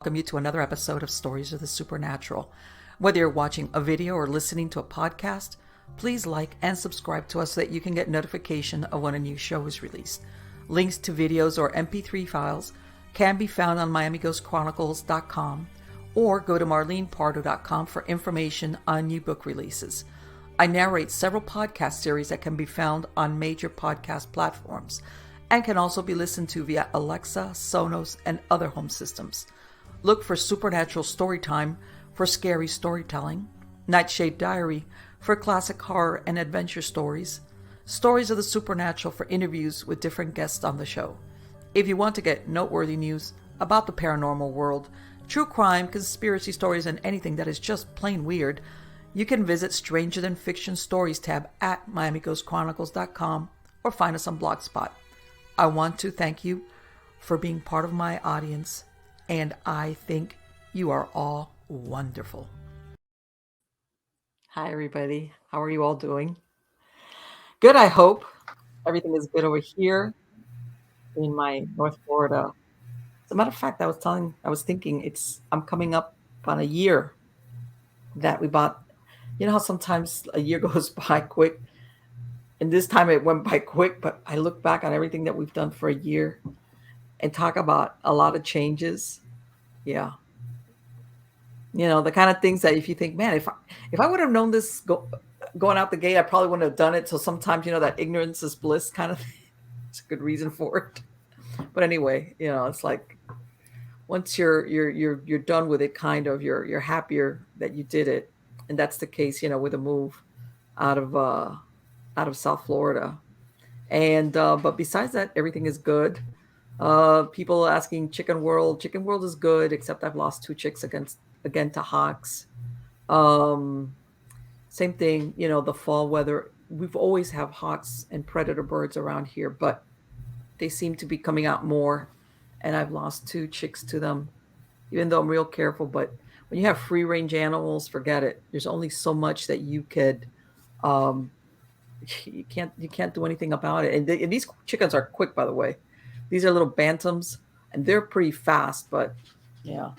welcome you to another episode of Stories of the Supernatural. Whether you're watching a video or listening to a podcast, please like and subscribe to us so that you can get notification of when a new show is released. Links to videos or MP3 files can be found on MiamiGhostChronicles.com or go to MarlenePardo.com for information on new book releases. I narrate several podcast series that can be found on major podcast platforms and can also be listened to via Alexa, Sonos, and other home systems. Look for Supernatural Storytime for scary storytelling, Nightshade Diary for classic horror and adventure stories, Stories of the Supernatural for interviews with different guests on the show. If you want to get noteworthy news about the paranormal world, true crime, conspiracy stories, and anything that is just plain weird, you can visit Stranger Than Fiction Stories tab at MiamiGhostChronicles.com or find us on Blogspot. I want to thank you for being part of my audience, and I think you are all wonderful. Hi, everybody. How are you all doing? Good, I hope. Everything is good over here in my North Florida. As a matter of fact, I was thinking I'm coming up on a year that we bought. You know how sometimes a year goes by quick, and this time it went by quick, but I look back on everything that we've done for a year and talk about a lot of changes. Yeah. You know, the kind of things that if you think, man, if I would have known this going out the gate, I probably wouldn't have done it. So sometimes, that ignorance is bliss kind of thing. It's a good reason for it. But anyway, it's like once you're done with it, kind of, you're happier that you did it. And that's the case, with a move out of South Florida. And but besides that, everything is good. People asking Chicken World is good, except I've lost 2 chicks again to hawks. Same thing, the fall weather. We've always have hawks and predator birds around here, but they seem to be coming out more, and I've lost 2 chicks to them, even though I'm real careful. But when you have free range animals, forget it. There's only so much that you could. You can't do anything about it. And these chickens are quick, by the way. These are little bantams, and they're pretty fast. But yeah,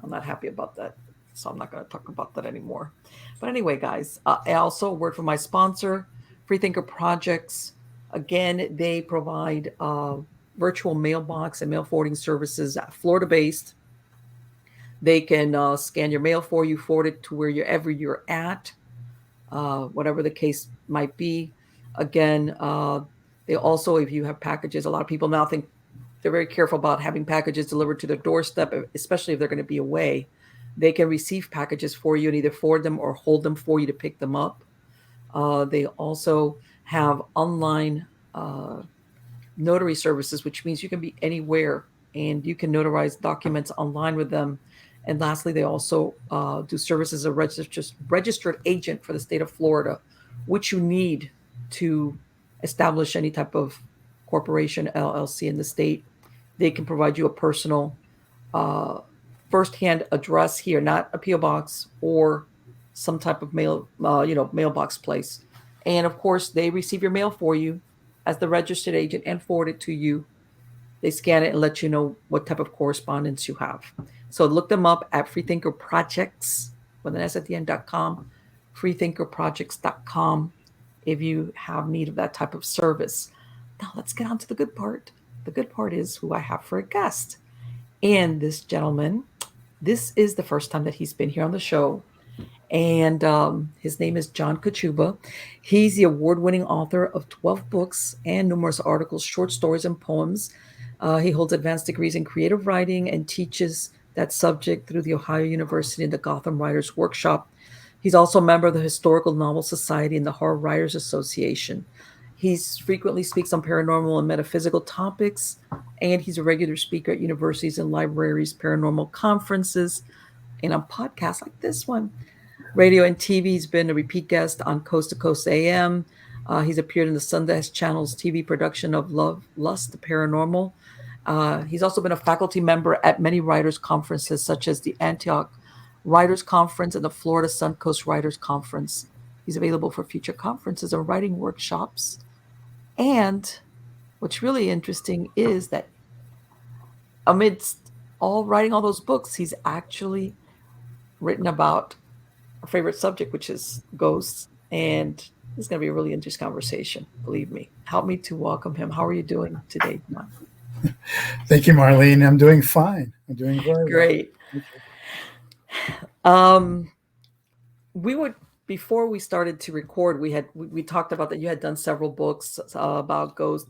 I'm not happy about that, so I'm not going to talk about that anymore. But anyway, guys, also a word from my sponsor, Freethinker Projects. Again, they provide virtual mailbox and mail forwarding services, Florida-based. They can scan your mail for you, forward it to wherever you're at, whatever the case might be. Again, they also, if you have packages, a lot of people now think they're very careful about having packages delivered to their doorstep, especially if they're going to be away. They can receive packages for you and either forward them or hold them for you to pick them up. They also have online notary services, which means you can be anywhere and you can notarize documents online with them. And lastly, they also do services as a registered agent for the state of Florida, which you need to establish any type of corporation, LLC in the state. They can provide you a personal firsthand address here, not a PO box or some type of mailbox place. And of course, they receive your mail for you as the registered agent and forward it to you. They scan it and let you know what type of correspondence you have. So look them up at Freethinker Projects with an S at the end.com, freethinkerprojects.com if you have need of that type of service. Now let's get on to the good part. The good part is who I have for a guest. And this gentleman, this is the first time that he's been here on the show. And his name is John Kachuba. He's the award-winning author of 12 books and numerous articles, short stories, and poems. He holds advanced degrees in creative writing and teaches that subject through the Ohio University and the Gotham Writers Workshop. He's also a member of the Historical Novel Society and the Horror Writers Association. He frequently speaks on paranormal and metaphysical topics, and he's a regular speaker at universities and libraries, paranormal conferences, and on podcasts like this one. Radio and TV, he's been a repeat guest on Coast to Coast AM. He's appeared in the Sundance Channel's TV production of Love, Lust, the Paranormal. He's also been a faculty member at many writers' conferences, such as the Antioch Writers Conference and the Florida Suncoast Writers Conference. He's available for future conferences and writing workshops. And what's really interesting is that amidst all writing all those books, he's actually written about our favorite subject, which is ghosts. And it's going to be a really interesting conversation. Believe me. Help me to welcome him. How are you doing today, John? Thank you, Marlene. I'm doing fine. I'm doing very well. Great. Um, we would before we started to record, we talked about that you had done several books about ghosts,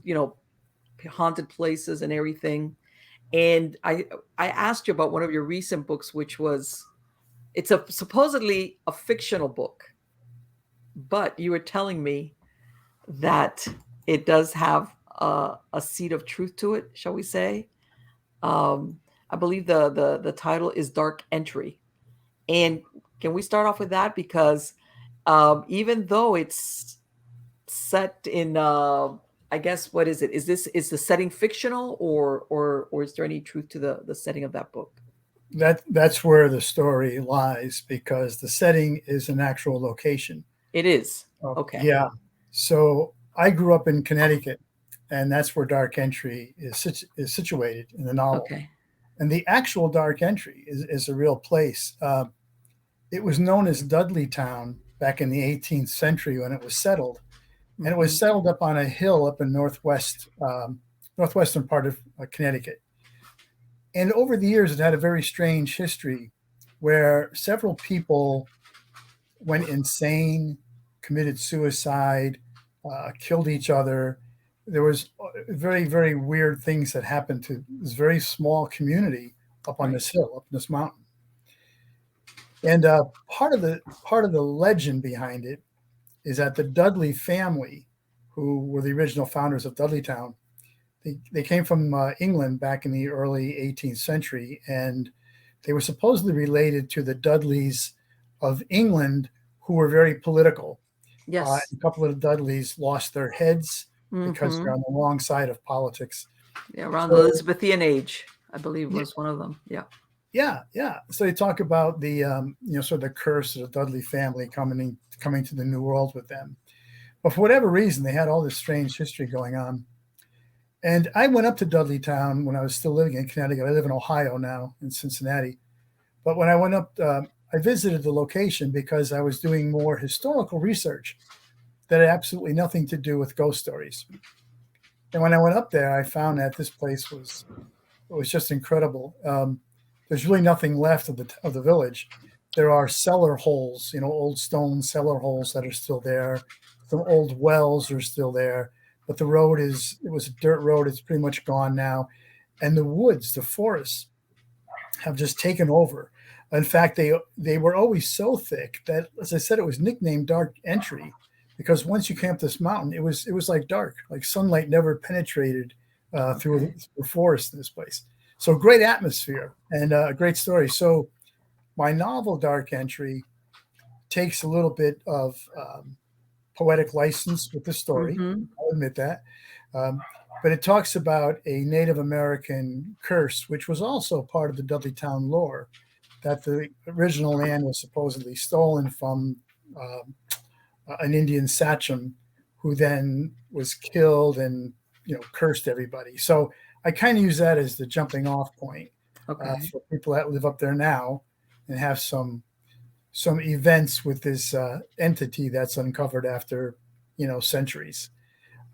haunted places and everything. And I asked you about one of your recent books, which was it's a supposedly a fictional book, but you were telling me that it does have a seed of truth to it, shall we say? I believe the title is Dark Entry. And can we start off with that? Because even though it's set in, I guess, what is it? Is the setting fictional, or is there any truth to the setting of that book? That's where the story lies because the setting is an actual location. It is. Oh, Okay. yeah. So I grew up in Connecticut, and that's where Dark Entry is situated in the novel. Okay. And the actual Dark Entry is a real place. It was known as Dudley Town back in the 18th century when it was settled. And it was settled up on a hill up in northwestern part of Connecticut. And over the years, it had a very strange history where several people went insane, committed suicide, killed each other. There was very, very weird things that happened to this very small community up on this hill, up this mountain. And part of the legend behind it is that the Dudley family, who were the original founders of Dudleytown, they came from England back in the early 18th century, and they were supposedly related to the Dudleys of England, who were very political. Yes. A couple of the Dudleys lost their heads because they're on the wrong side of politics. Yeah, around the Elizabethan age, I believe was one of them. Yeah. Yeah. So they talk about the sort of the curse of the Dudley family coming to the New World with them. But for whatever reason, they had all this strange history going on. And I went up to Dudleytown when I was still living in Connecticut. I live in Ohio now, in Cincinnati. But when I went up, I visited the location because I was doing more historical research that had absolutely nothing to do with ghost stories. And when I went up there, I found that this place was just incredible. There's really nothing left of the village. There are cellar holes, old stone cellar holes that are still there. Some old wells are still there. But it was a dirt road. It's pretty much gone now. And the woods, the forests, have just taken over. In fact, they were always so thick that, as I said, it was nicknamed Dark Entry because once you came up this mountain, it was like dark, like sunlight never penetrated through the forest in this place. So great atmosphere and a great story. So my novel, Dark Entry, takes a little bit of poetic license with the story. I'll admit that. But it talks about a Native American curse, which was also part of the Dudleytown lore, that the original land was supposedly stolen from an Indian sachem who then was killed and cursed everybody. So I kind of use that as the jumping off point for people that live up there now and have some events with this entity that's uncovered after centuries.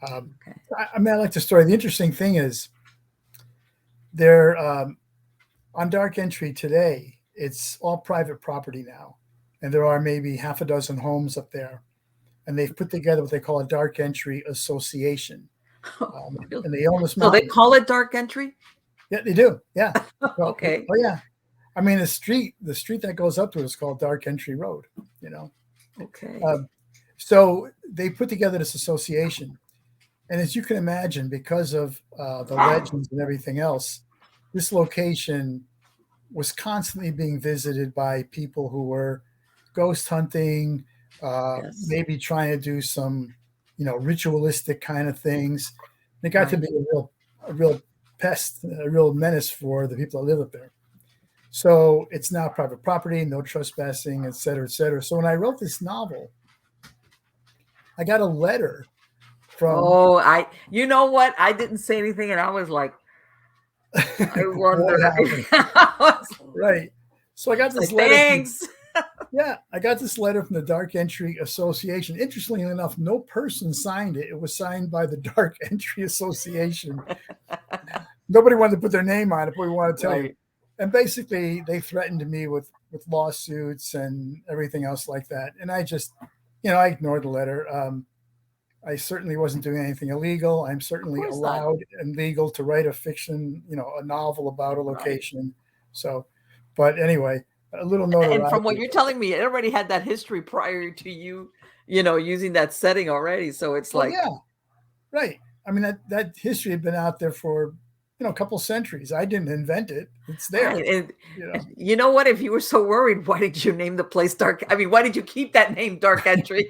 I like the story. The interesting thing is they're on Dark Entry today. It's all private property now, and there are maybe half a dozen homes up there, and they've put together what they call a Dark Entry Association. Really? And they own this mountain. So they call it Dark Entry? Yeah, they do. Yeah. Okay. Oh yeah. I mean, the street that goes up to it is called Dark Entry Road. Okay. So they put together this association, and as you can imagine, because of the legends and everything else, this location was constantly being visited by people who were ghost hunting, maybe trying to do some, ritualistic kind of things. It got to be a real pest, a real menace for the people that live up there. So it's now private property, no trespassing, et cetera, et cetera. So when I wrote this novel, I got a letter from. You know what? I didn't say anything, and I was like, I What wonder. happened? Right. So I got It's like, this letter from thanks. I got this letter from the Dark Entry Association. Interestingly enough, no person signed it. It was signed by the Dark Entry Association. Nobody wanted to put their name on it, but we want to tell you. Right. And basically, they threatened me with lawsuits and everything else like that. And I just, I ignored the letter. I certainly wasn't doing anything illegal. I'm Of certainly course not. allowed and legal to write a fiction, a novel about a Right. location. So, but anyway, a little And notoriety. from what you're telling me, it already had that history prior to you, using that setting already. So it's Well, like, yeah, right. I mean, that history had been out there for, a couple centuries. I didn't invent it. It's there. right. And You know, you know what? If you were so worried, why did you name the place Dark? I mean, why did you keep that name Dark Entry?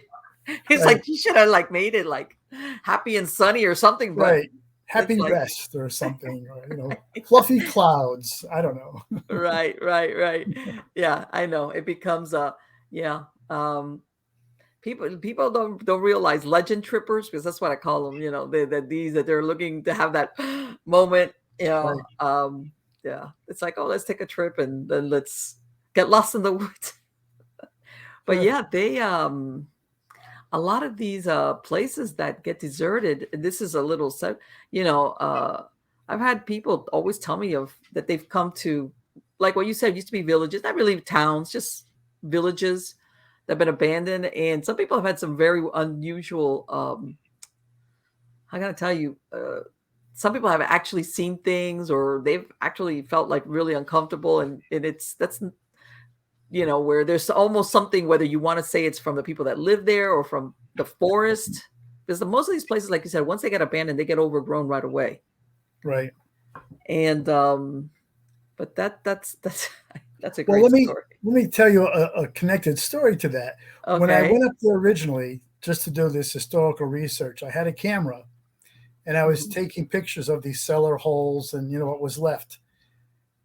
It's right, like you should have like made it like happy and sunny or something, but right. it's Happy like rest or something, or fluffy clouds. I don't know. right. Yeah, I know. It becomes yeah. People don't realize legend trippers, because that's what I call them, that they're looking to have that moment, Right. yeah. It's like, oh, let's take a trip and then let's get lost in the woods. But Sure. yeah, they a lot of these places that get deserted, and this is a little you know uh I've had people always tell me of that they've come to, like what you said, used to be villages, not really towns, just villages that have been abandoned. And some people have had some very unusual, I gotta tell you, some people have actually seen things, or they've actually felt like really uncomfortable, and that's where there's almost something, whether you want to say it's from the people that live there or from the forest, because most of these places, like you said, once they get abandoned, they get overgrown right away. Right. And but that's that's a Well, great story. let me tell you a connected story to that. When I Okay. went up there originally just to do this historical research, I had a camera and I was Mhm. taking pictures of these cellar holes and what was left.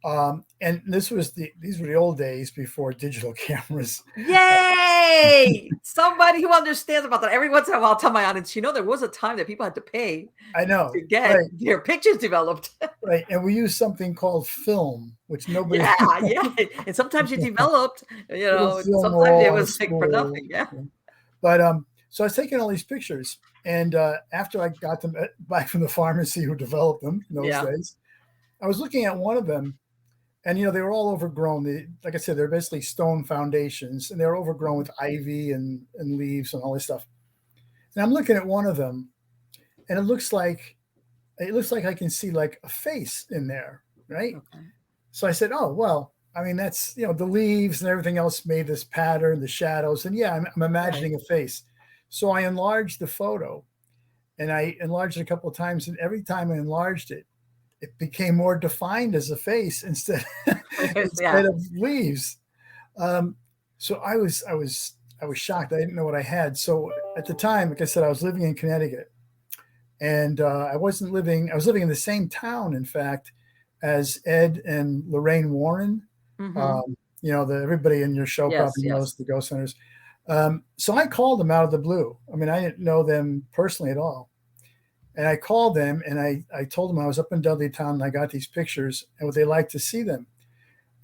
And these were the old days before digital cameras. Yay! Somebody who understands about that. Every once in a while, I'll tell my audience, there was a time that people had to pay I know, to get right, their pictures developed. right. And we used something called film, which nobody Yeah. And sometimes you developed, little film sometimes roll it on a was like for spool. nothing. Yeah. But so I was taking all these pictures, and after I got them back from the pharmacy who developed them in those Yeah. days, I was looking at one of them, and they were all overgrown. Like I said, they're basically stone foundations, and they're overgrown with ivy and leaves and all this stuff. And I'm looking at one of them, and it looks like I can see like a face in there, right? Okay. So I said, "Oh well, I mean that's the leaves and everything else made this pattern, the shadows, and yeah, I'm Right. imagining a face." So I enlarged the photo, and I enlarged it a couple of times, and every time I enlarged it, it became more defined as a face instead Yeah. instead of leaves. Um, so I was shocked. I didn't know what I had. So at the time, like I said, I was living in Connecticut, and I wasn't living. I was living in the same town, in fact, as Ed and Lorraine Warren. Hmm. Everybody in your show Yes. probably Yes. knows the ghost hunters. So I called them out of the blue. I mean, I didn't know them personally at all. And I called them and I told them I was up in Dudley Town and I got these pictures and would they like to see them?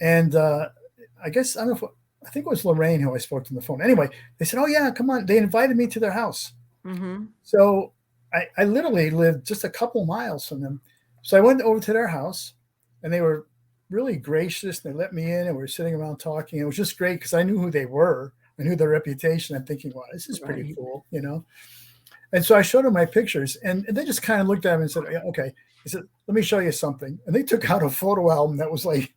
And I guess, I don't know I think it was Lorraine who I spoke to on the phone. Anyway, they said, oh, yeah, come on. They invited me to their house. Hmm. So I literally lived just a couple miles from them. So I went over to their house and they were really gracious. They let me in and we were sitting around talking. It was just great because I knew who they were. I knew their reputation. I'm thinking, wow, this is pretty Right. cool. And so I showed them my pictures and they just kind of looked at me and said, yeah, okay. I said, let me show you something. And they took out a photo album that was like,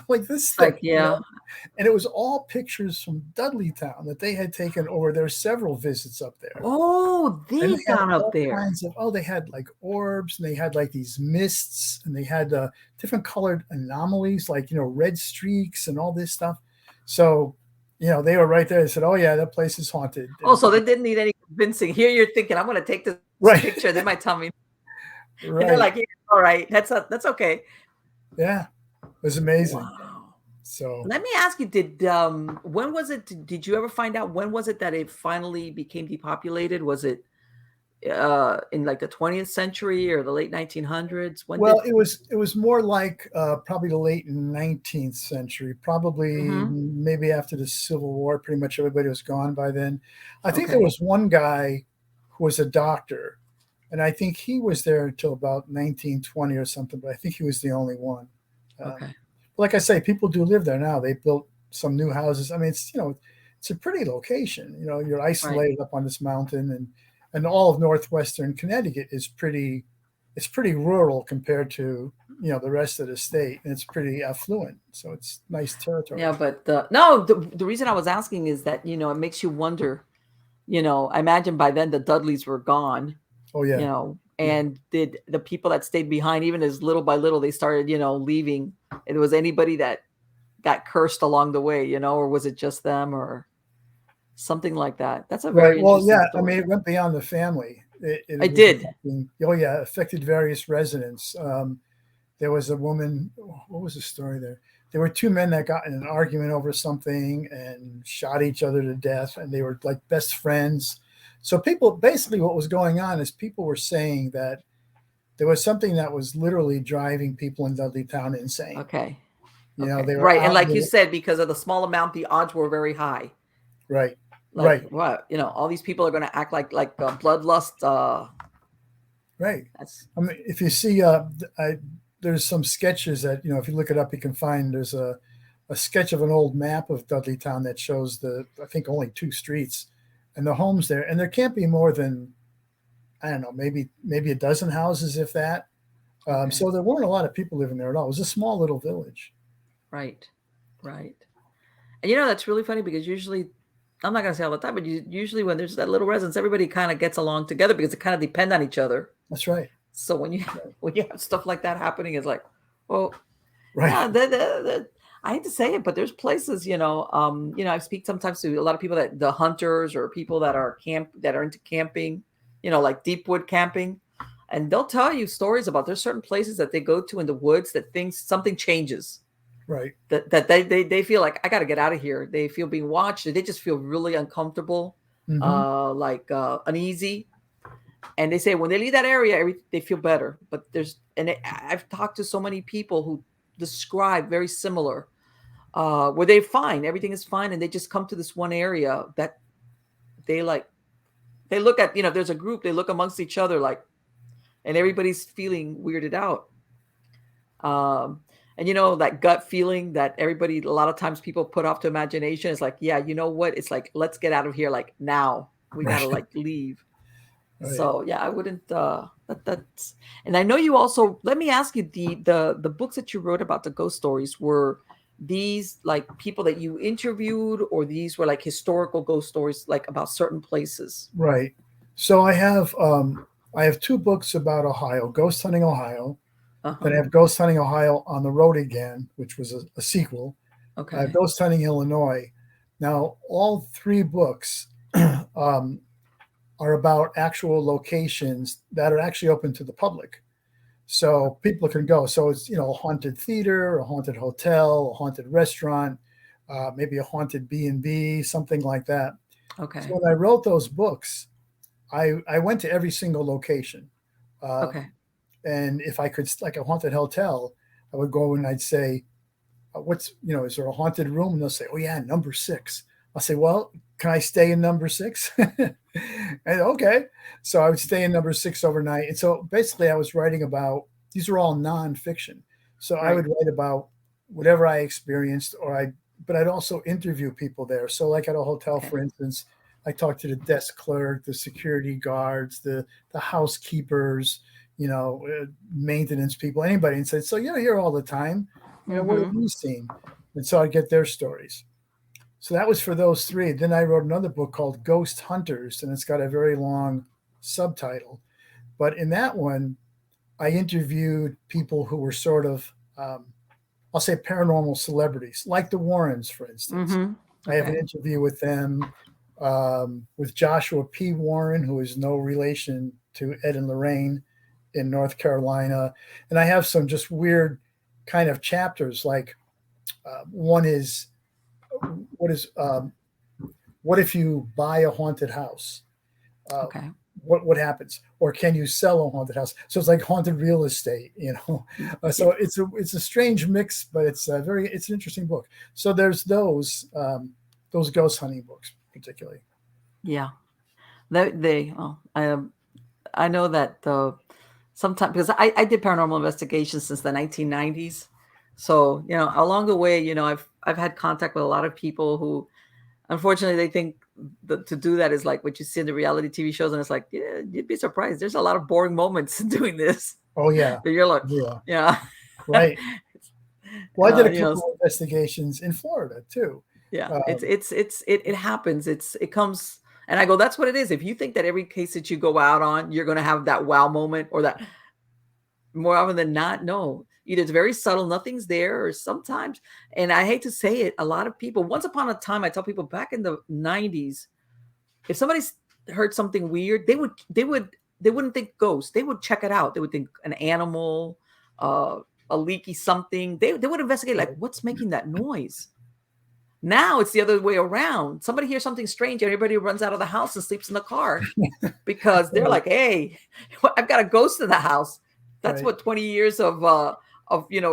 like this It's like, thick. yeah. And it was all pictures from Dudley Town that they had taken over their several visits up there. Oh, And they they've had gone up all there. kinds of, they had like orbs and they had like these mists and they had different colored anomalies, like, red streaks and all this stuff. So, they were right there. They said, oh, yeah, that place is haunted. Oh, And, so they didn't need any convincing. Here you're thinking, I'm going to take this right, picture. They might tell me, and they're right. like, yeah, all right, that's okay. Yeah, it was amazing. Wow. So, Let me ask you, when was it, did you ever find out when was it that it finally became depopulated? Was it in like the 20th century or the late 1900s? When Well, did? it was more like probably the late 19th century, probably Hmm. maybe after the Civil War. Pretty much everybody was gone by then. I think there Okay. was one guy who was a doctor, and I think he was there until about 1920 or something. But I think he was the only one. Um, Okay. like I say, people do live there now. They built some new houses. I mean, it's it's a pretty location. You're Right. isolated up on this mountain, and all of northwestern Connecticut is pretty. It's pretty rural compared to the rest of the state, and it's pretty affluent. So it's nice territory. Yeah, but no, the reason I was asking is that it makes you wonder. I imagine by then the Dudleys were gone. Oh yeah, yeah, And did the people that stayed behind, even as little by little, they started, leaving? It was anybody that got cursed along the way, or was it just them or something like that? That's a right. very Well, interesting yeah. I mean, story. it went beyond the family. It I was did. affecting. Oh yeah, affected various residents. There was a woman. What was the story there? There were two men that got in an argument over something and shot each other to death, and they were like best friends. So people, basically, what was going on is people were saying that there was something that was literally driving people in Dudley Town insane. Okay. They Okay. were Right. And out. like you said, because of the small amount, the odds were very high. Right, Like right, what? All these people are going to act like bloodlust. right. That's I mean, if you see, there's some sketches that if you look it up, you can find. There's a sketch of an old map of Dudley Town that shows I think only two streets, and the homes there, and there can't be more than I don't know, maybe a dozen houses, if that. okay. So there weren't a lot of people living there at all. It was a small little village. Right. Right. And that's really funny because usually, I'm not going to say all the time, but usually when there's that little residence, everybody kind of gets along together because they kind of depend on each other. That's right. So when you Right. when you have stuff like that happening, it's like, well, Right. yeah, I hate to say it, but there's places, I speak sometimes to a lot of people that the hunters or people that are into camping, like deep wood camping, and they'll tell you stories about there's certain places that they go to in the woods that something changes. Right. That they feel like I got to get out of here. They feel being watched. They just feel really uncomfortable, Mm-hmm. uneasy. And they say when they leave that area, they feel better. But I've talked to so many people who describe very similar, where they're fine, everything is fine, and they just come to this one area that they like. They look at, there's a group, they look amongst each other like, and everybody's feeling weirded out. And that gut feeling that everybody, a lot of times people put off to imagination is like, yeah, you know what? It's like, let's get out of here. Like now we got to Right. like leave. Right. So yeah, I wouldn't, that's, and I know you also, let me ask you, the books that you wrote about the ghost stories, were these like people that you interviewed, or these were like historical ghost stories, like about certain places? Right. So I have two books about Ohio: Ghost Hunting Ohio. Then I Uh-huh. have Ghost Hunting Ohio on the Road Again, which was a sequel. I have Okay. Ghost Hunting Illinois. Now, all three books um, are about actual locations that are actually open to the public. So people can go. So it's, a haunted theater, a haunted hotel, a haunted restaurant, maybe a haunted B&B, something like that. So Okay. when I wrote those books, I went to every single location. Okay. And if I could, like a haunted hotel, I would go and I'd say, is there a haunted room? And they'll say, oh yeah, number 6. I'll say, well, can I stay in number 6? And okay. So I would stay in number 6 overnight. And so basically I was writing about, these are all nonfiction. So I Right. would write about whatever I experienced, but I'd also interview people there. So like at a hotel, Okay. for instance, I talked to the desk clerk, the security guards, the housekeepers, maintenance people, anybody, and said, so you're here all the time. What have Mm-hmm. you seen? And so I'd get their stories. So that was for those three. Then I wrote another book called Ghost Hunters, and it's got a very long subtitle. But in that one, I interviewed people who were sort of, I'll say, paranormal celebrities, like the Warrens, for instance. Mm-hmm. I have an Okay. interview with them, with Joshua P. Warren, who is no relation to Ed and Lorraine in North Carolina. And I have some just weird kind of chapters. Like one is, what is what if you buy a haunted house? Uh, Okay. what happens, or can you sell a haunted house? So it's like haunted real estate, so it's a strange mix, but it's an interesting book. So there's those ghost hunting books particularly. Yeah, I know that sometimes, because I did paranormal investigations since the 1990s. So, along the way, I've had contact with a lot of people who, unfortunately, they think that to do that is like what you see in the reality TV shows, and it's like, yeah, you'd be surprised. There's a lot of boring moments doing this. Oh yeah, But you're like, yeah, right. Well, I did a you know, couple of investigations in Florida too. yeah, it happens. It comes, and I go, that's what it is. If you think that every case that you go out on, you're going to have that wow moment, or that, more often than not, no. Either it's very subtle, nothing's there, or sometimes, and I hate to say it, a lot of people, once upon a time, I tell people back in the 90s, if somebody heard something weird, they wouldn't think ghost. They would check it out. They would think an animal, a leaky something. They would investigate, like, what's making that noise? Now it's the other way around. Somebody hears something strange, everybody runs out of the house and sleeps in the car because they're like, hey, I've got a ghost in the house. That's what 20 years of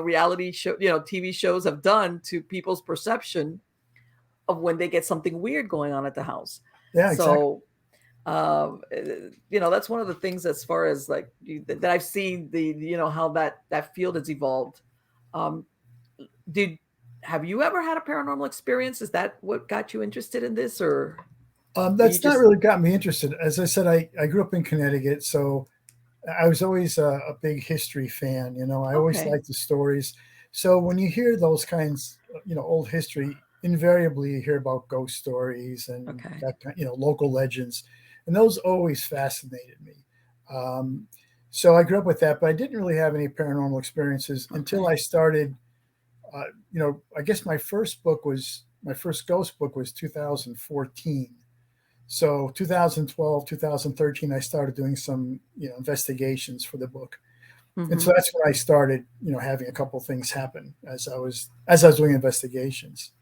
reality show, TV shows have done to people's perception of when they get something weird going on at the house. Yeah, so that's one of the things, as far as like that I've seen, how that field has evolved. Have you ever had a paranormal experience? Is that what got you interested in this, or that's not really got me interested? As I said, I grew up in Connecticut, so I was always a big history fan. I always liked the stories. So when you hear those kinds, old history, invariably you hear about ghost stories and that kind, local legends, and those always fascinated me. So I grew up with that, but I didn't really have any paranormal experiences until I started. I guess my first ghost book was 2014. So 2012, 2013, I started doing some, investigations for the book. Mm-hmm. And so that's when I started, having a couple of things happen as I was doing investigations.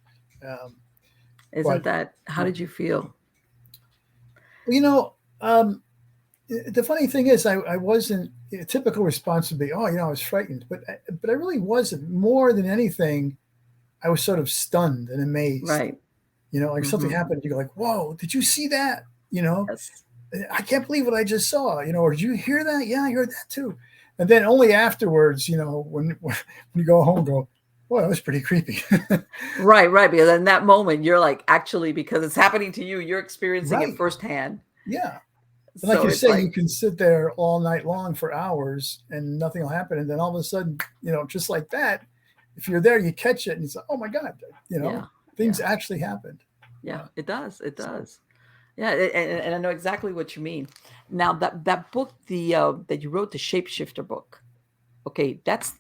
How did you feel? The funny thing is, I wasn't, a typical response would be, oh, I was frightened, but I really wasn't. More than anything, I was sort of stunned and amazed. Right. Like something happened, you go like, whoa, did you see that? Yes. I can't believe what I just saw, or did you hear that? Yeah, I heard that too. And then only afterwards, when you go home, go, well, that was pretty creepy. Right. Because in that moment, you're like, actually, because it's happening to you, you're experiencing it firsthand. Yeah. And like you say, you can sit there all night long for hours and nothing will happen. And then all of a sudden, just like that, if you're there, you catch it and it's like, oh my God, things actually happened. Yeah, it does. It does. Yeah. And I know exactly what you mean. Now that book, that you wrote, the Shapeshifter Book. Okay. That's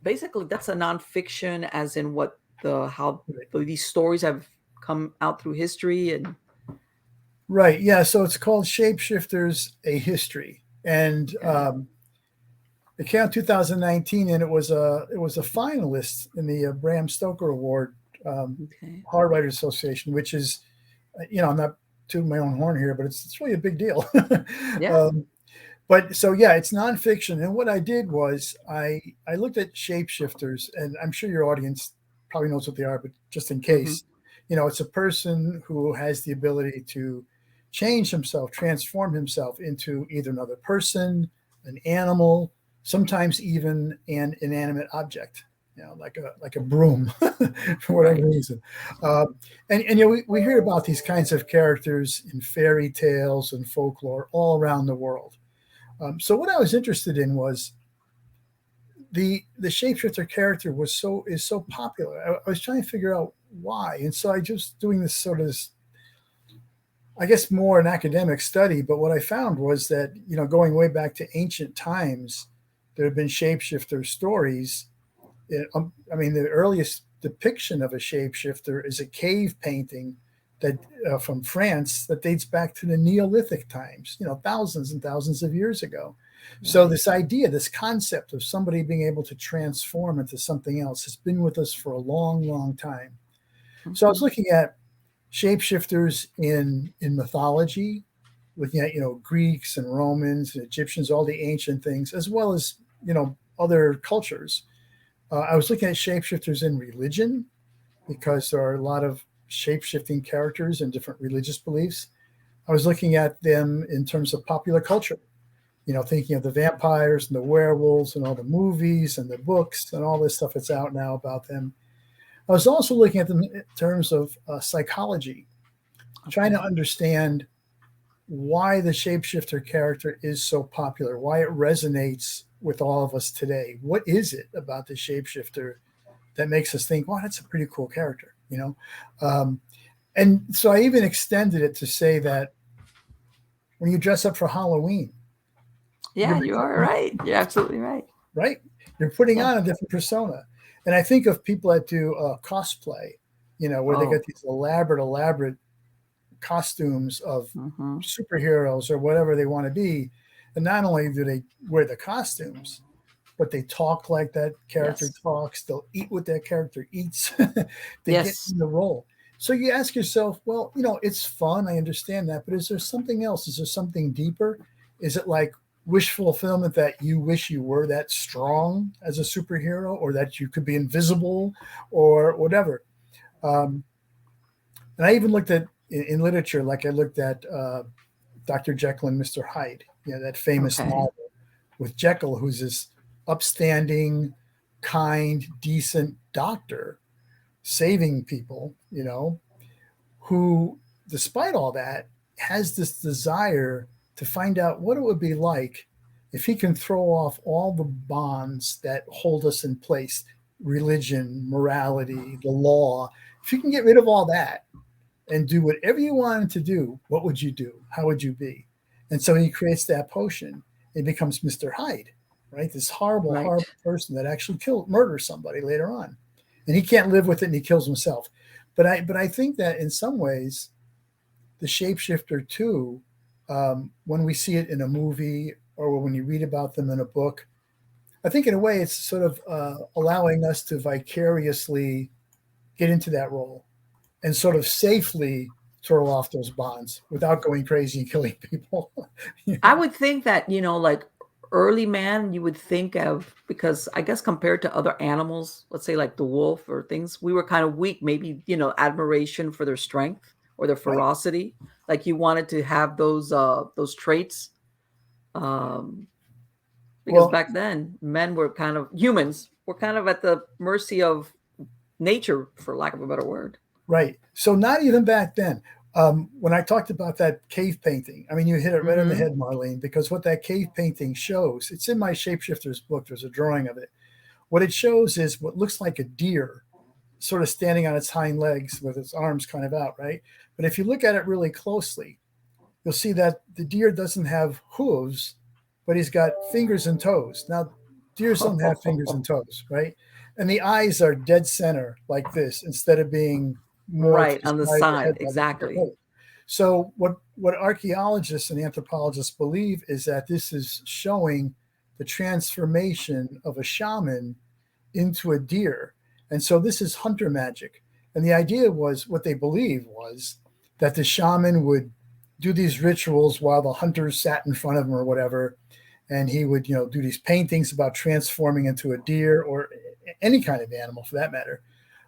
basically, that's a nonfiction, as in how these stories have come out through history and. Right. Yeah. So it's called Shapeshifters, A History. And it came out 2019, and it was a finalist in the Bram Stoker Award, Horror Writers Association, which is, I'm not tooting my own horn here, but it's really a big deal. Yeah. But so, yeah, it's nonfiction. And what I did was I looked at shapeshifters, and I'm sure your audience probably knows what they are, but just in case, it's a person who has the ability to change himself, transform himself into either another person, an animal, sometimes even an inanimate object, like a broom for whatever reason. And we hear about these kinds of characters in fairy tales and folklore all around the world. So what I was interested in was the shapeshifter character is so popular. I was trying to figure out why, and so I just doing this sort of, I guess, more an academic study. But what I found was that, going way back to ancient times, there have been shapeshifter stories. The earliest depiction of a shapeshifter is a cave painting that from France that dates back to the Neolithic times, thousands and thousands of years ago. So this idea, this concept of somebody being able to transform into something else has been with us for a long, long time. So I was looking at shapeshifters in mythology, looking at, Greeks and Romans and Egyptians, all the ancient things, as well as, other cultures. I was looking at shapeshifters in religion because there are a lot of shape-shifting characters and different religious beliefs. I was looking at them in terms of popular culture, thinking of the vampires and the werewolves and all the movies and the books and all this stuff that's out now about them. I was also looking at them in terms of psychology, trying to understand why the shapeshifter character is so popular, why it resonates with all of us today. What is it about the shapeshifter that makes us think, wow, that's a pretty cool character, And so I even extended it to say that when you dress up for Halloween, Yeah, you are right. You're absolutely right. Right? You're putting on a different persona. And I think of people that do cosplay, where they get these elaborate costumes of superheroes or whatever they want to be. And not only do they wear the costumes, but they talk like that character talks. They'll eat what that character eats. They get in the role. So you ask yourself, well, it's fun. I understand that. But is there something else? Is there something deeper? Is it like wish fulfillment that you wish you were that strong as a superhero, or that you could be invisible or whatever? And I even looked at in literature, like I looked at Dr. Jekyll and Mr. Hyde, that famous novel with Jekyll, who's this upstanding, kind, decent doctor saving people, who, despite all that, has this desire to find out what it would be like if he can throw off all the bonds that hold us in place, religion, morality, the law. If you can get rid of all that and do whatever you wanted to do, what would you do? How would you be? And so he creates that potion. It becomes Mr. Hyde, right? This horrible person that actually murders somebody later on. And he can't live with it and he kills himself. But I think that in some ways, the shapeshifter too, when we see it in a movie or when you read about them in a book, I think in a way it's sort of allowing us to vicariously get into that role and sort of safely throw off those bonds without going crazy and killing people. I would think that, like early man, you would think of, because I guess compared to other animals, let's say like the wolf or things, we were kind of weak, maybe, admiration for their strength or their ferocity. Right. Like you wanted to have those traits. Because back then men were humans were kind of at the mercy of nature, for lack of a better word. Right. So not even back then. When I talked about that cave painting, I mean, you hit it right on the head, Marlene, because what that cave painting shows, it's in my Shapeshifters book. There's a drawing of it. What it shows is what looks like a deer sort of standing on its hind legs with its arms kind of out, right? But if you look at it really closely, you'll see that the deer doesn't have hooves, but he's got fingers and toes. Now, deers don't have fingers and toes, right? And the eyes are dead center like this instead of being more right on the side. Exactly. So what archaeologists and anthropologists believe is that this is showing the transformation of a shaman into a deer. And so this is hunter magic. And the idea was, what they believed was that the shaman would do these rituals while the hunters sat in front of him or whatever. And he would, do these paintings about transforming into a deer or any kind of animal for that matter.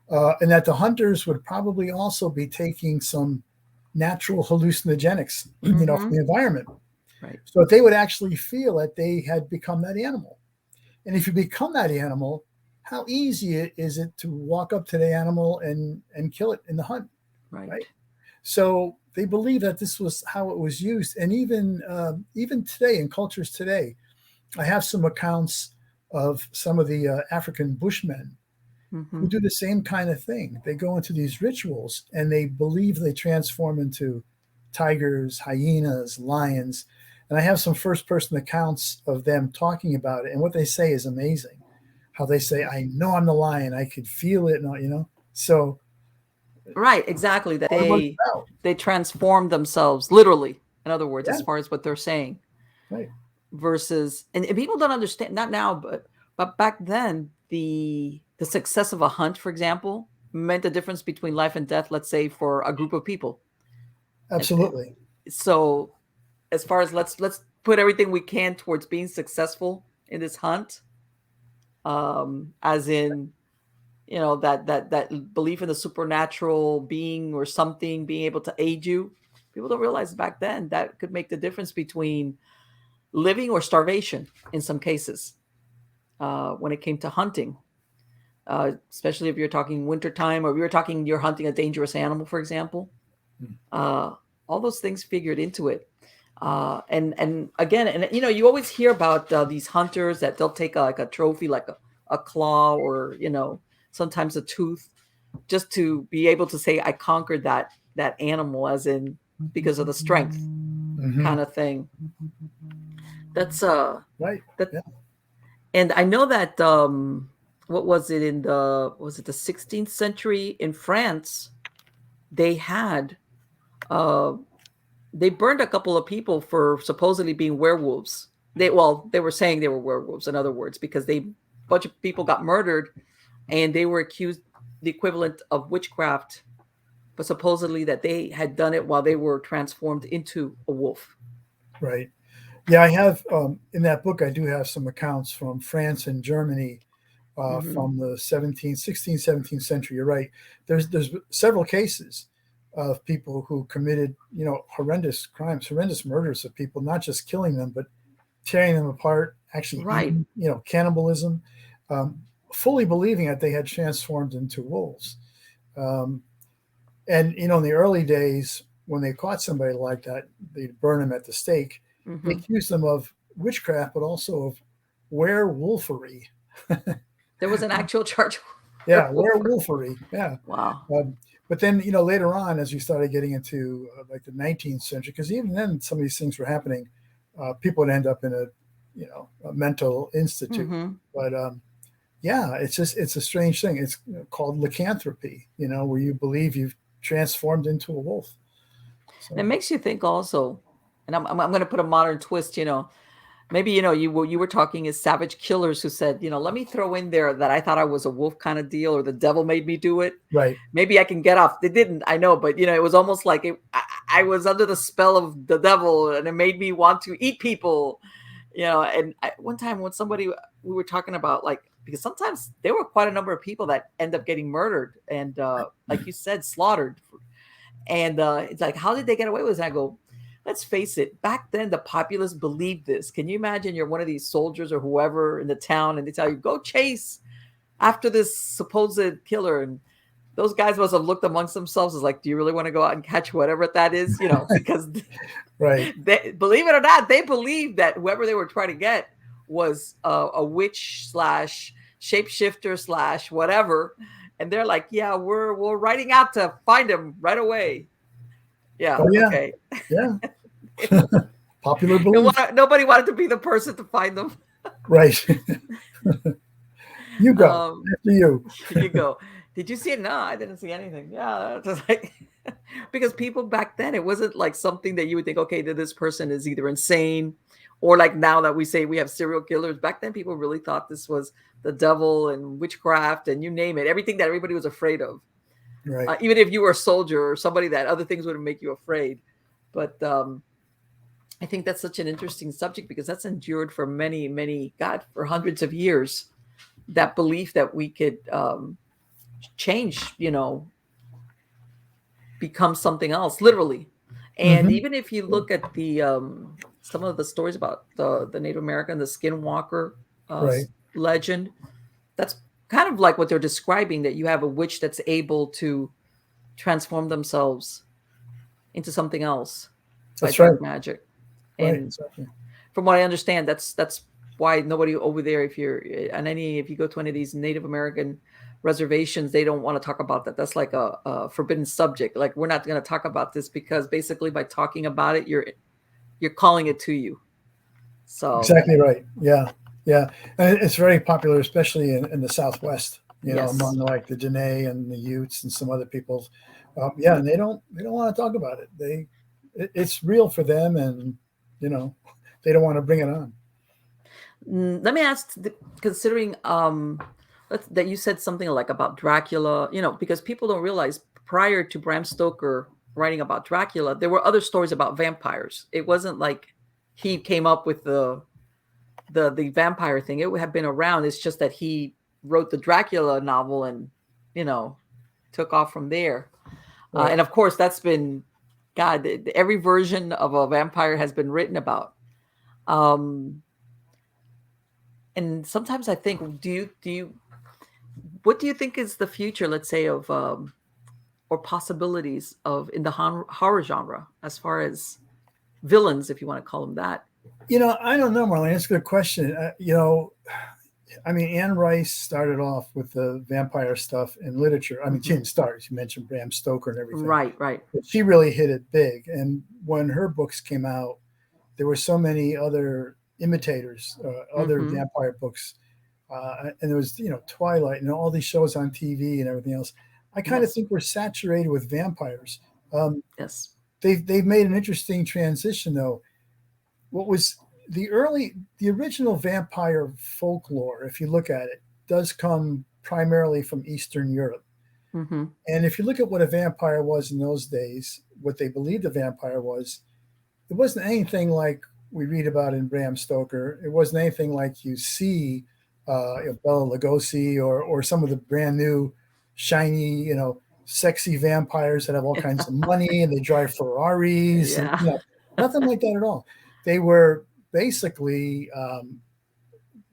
And that the hunters would probably also be taking some natural hallucinogenics, from the environment. Right. So that they would actually feel that they had become that animal. And if you become that animal, how easy is it to walk up to the animal and kill it in the hunt? Right. So they believe that this was how it was used. And even today, in cultures today, I have some accounts of some of the African Bushmen who do the same kind of thing. They go into these rituals and they believe they transform into tigers, hyenas, lions. And I have some first-person accounts of them talking about it. And what they say is amazing. How they say, I know I'm the lion. I could feel it, So right, exactly. That they transform themselves, literally, in other words, as far as what they're saying. Right. Versus, and people don't understand, not now, but back then, the success of a hunt, for example, meant the difference between life and death, let's say, for a group of people. Absolutely. So as far as let's put everything we can towards being successful in this hunt, as in, that belief in the supernatural being or something being able to aid you. People don't realize back then that could make the difference between living or starvation in some cases, when it came to hunting, especially if you're talking wintertime, or if you're talking you're hunting a dangerous animal, for example. All those things figured into it. And again, and you always hear about these hunters that they'll take like a trophy, like a claw, or sometimes a tooth, just to be able to say I conquered that animal, as in because of the strength, kind of thing. That's right. that, yeah. and I know that what was it the 16th century in France? They had they burned a couple of people for supposedly being werewolves. They were saying they were werewolves, in other words, because a bunch of people got murdered, and they were accused the equivalent of witchcraft, but supposedly that they had done it while they were transformed into a wolf. Right. Yeah, I have in that book. I do have some accounts from France and Germany from the 16th, 17th century. You're right. There's several cases of people who committed, horrendous crimes, horrendous murders of people, not just killing them, but tearing them apart, actually Right. eating, cannibalism, fully believing that they had transformed into wolves. And, in the early days, when they caught somebody like that, they'd burn them at the stake. They accused them of witchcraft, but also of werewolfery. There was an actual charge. Yeah, werewolfery. Yeah. Wow. But then, later on, as you started getting into like the 19th century, because even then some of these things were happening, people would end up in a mental institute. But yeah, it's a strange thing. It's called lycanthropy, where you believe you've transformed into a wolf. So. And it makes you think also, and I'm going to put a modern twist, maybe, you were talking as savage killers who said, let me throw in there that I thought I was a wolf kind of deal, or the devil made me do it. Right. Maybe I can get off. They didn't, I know, but it was almost like I was under the spell of the devil, and it made me want to eat people, and one time when we were talking about, like, because sometimes there were quite a number of people that end up getting murdered and, like you said, slaughtered. And it's like, how did they get away with it? I go, let's face it, back then the populace believed this. Can you imagine you're one of these soldiers or whoever in the town, and they tell you, go chase after this supposed killer, and those guys must have looked amongst themselves as like, do you really want to go out and catch whatever that is? Because right. Believe it or not, they believed that whoever they were trying to get was a witch / shapeshifter / whatever. And they're like, yeah, we're riding out to find him right away. Yeah. Oh, yeah. Okay. Yeah. Popular belief. Nobody wanted to be the person to find them. Right. You go. After you. You go. Did you see it? No, I didn't see anything. Yeah. Just like, because people back then, it wasn't like something that you would think, okay, that this person is either insane, or like now that we say we have serial killers. Back then, people really thought this was the devil and witchcraft and you name it, everything that everybody was afraid of. Right. Even if you were a soldier or somebody, that other things would make you afraid. But I think that's such an interesting subject, because that's endured for many, for hundreds of years. That belief that we could change, become something else, literally. And even if you look at the some of the stories about the Native American, the skinwalker legend, that's kind of like what they're describing, that you have a witch that's able to transform themselves into something else by dark magic. And exactly. From what I understand, that's why nobody over there, if you go to any of these Native American reservations, they don't want to talk about that. That's like a forbidden subject. Like, we're not going to talk about this, because basically by talking about it, you're calling it to you. So exactly right. Yeah. And it's very popular, especially in the Southwest, among like the Dene and the Utes and some other peoples. And they don't want to talk about it. It's real for them, and they don't want to bring it on. Let me ask, considering that you said something like about Dracula, because people don't realize, prior to Bram Stoker writing about Dracula, there were other stories about vampires. It wasn't like he came up with the vampire thing. It would have been around. It's just that he wrote the Dracula novel and, you know, took off from there. Right. And of course, that's been, God, every version of a vampire has been written about. And sometimes I think, what do you think is the future, let's say, of or possibilities of in the horror genre as far as villains, if you want to call them that? I don't know, Marlene. That's a good question. I mean, Anne Rice started off with the vampire stuff in literature. I mean, she didn't start. She mentioned Bram Stoker and everything. Right. But she really hit it big. And when her books came out, there were so many other imitators, other vampire books. And there was, Twilight and all these shows on TV and everything else. I kind of think we're saturated with vampires. Yes. They've made an interesting transition, though. What was the original vampire folklore, if you look at it, does come primarily from Eastern Europe. Mm-hmm. And if you look at what a vampire was in those days, what they believed a vampire was, it wasn't anything like we read about in Bram Stoker. It wasn't anything like you see Bela Lugosi or some of the brand new, shiny, sexy vampires that have all kinds of money and they drive Ferraris. Yeah. And, nothing like that at all. They were basically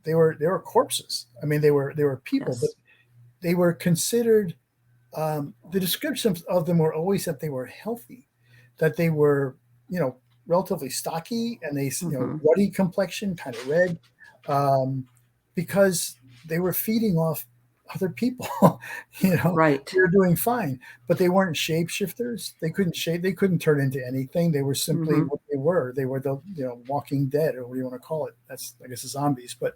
they were corpses. I mean, they were people, Yes. but they were considered. The descriptions of them were always that they were healthy, that they were relatively stocky and they ruddy complexion, kind of red, because they were feeding off other people. Right. They were doing fine, but they weren't shapeshifters. They couldn't turn into anything. They were simply what they were. They were the Walking Dead, or what do you want to call it? That's, I guess, the zombies. But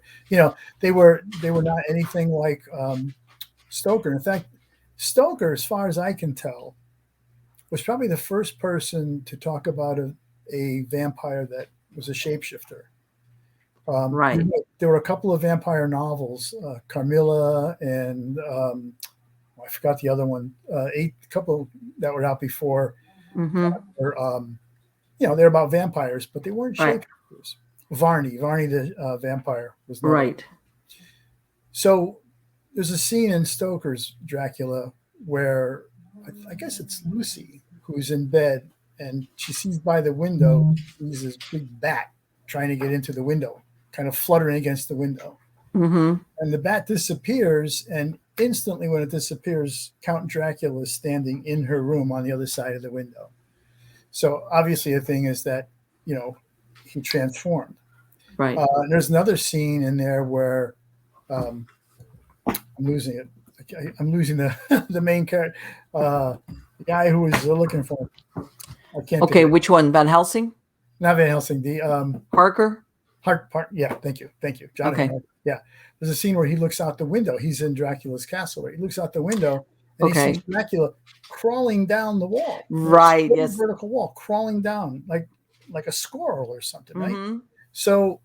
they were not anything like Stoker. In fact, Stoker, as far as I can tell, was probably the first person to talk about a vampire that was a shapeshifter. Right. There were a couple of vampire novels, Carmilla and I forgot the other one. A couple that were out before. They're about vampires, but they weren't shapeshifters. Varney the vampire was not. Right. So there's a scene in Stoker's Dracula where I guess it's Lucy who's in bed and she sees by the window sees this big bat trying to get into the window, kind of fluttering against the window. And the bat disappears, and instantly when it disappears, Count Dracula is standing in her room on the other side of the window. So obviously the thing is that, he transformed. Right. And there's another scene in there where I'm losing it. I'm losing the main character, the guy who was looking for him. I can't. Okay, which one? Van Helsing? Not Van Helsing. The Parker? Yeah, thank you. Jonathan. Okay. Parker. Yeah. There's a scene where he looks out the window. He's in Dracula's castle, right? He looks out the window and he sees Dracula crawling down the wall. Right, yes. Vertical wall, crawling down like a squirrel or something, right? So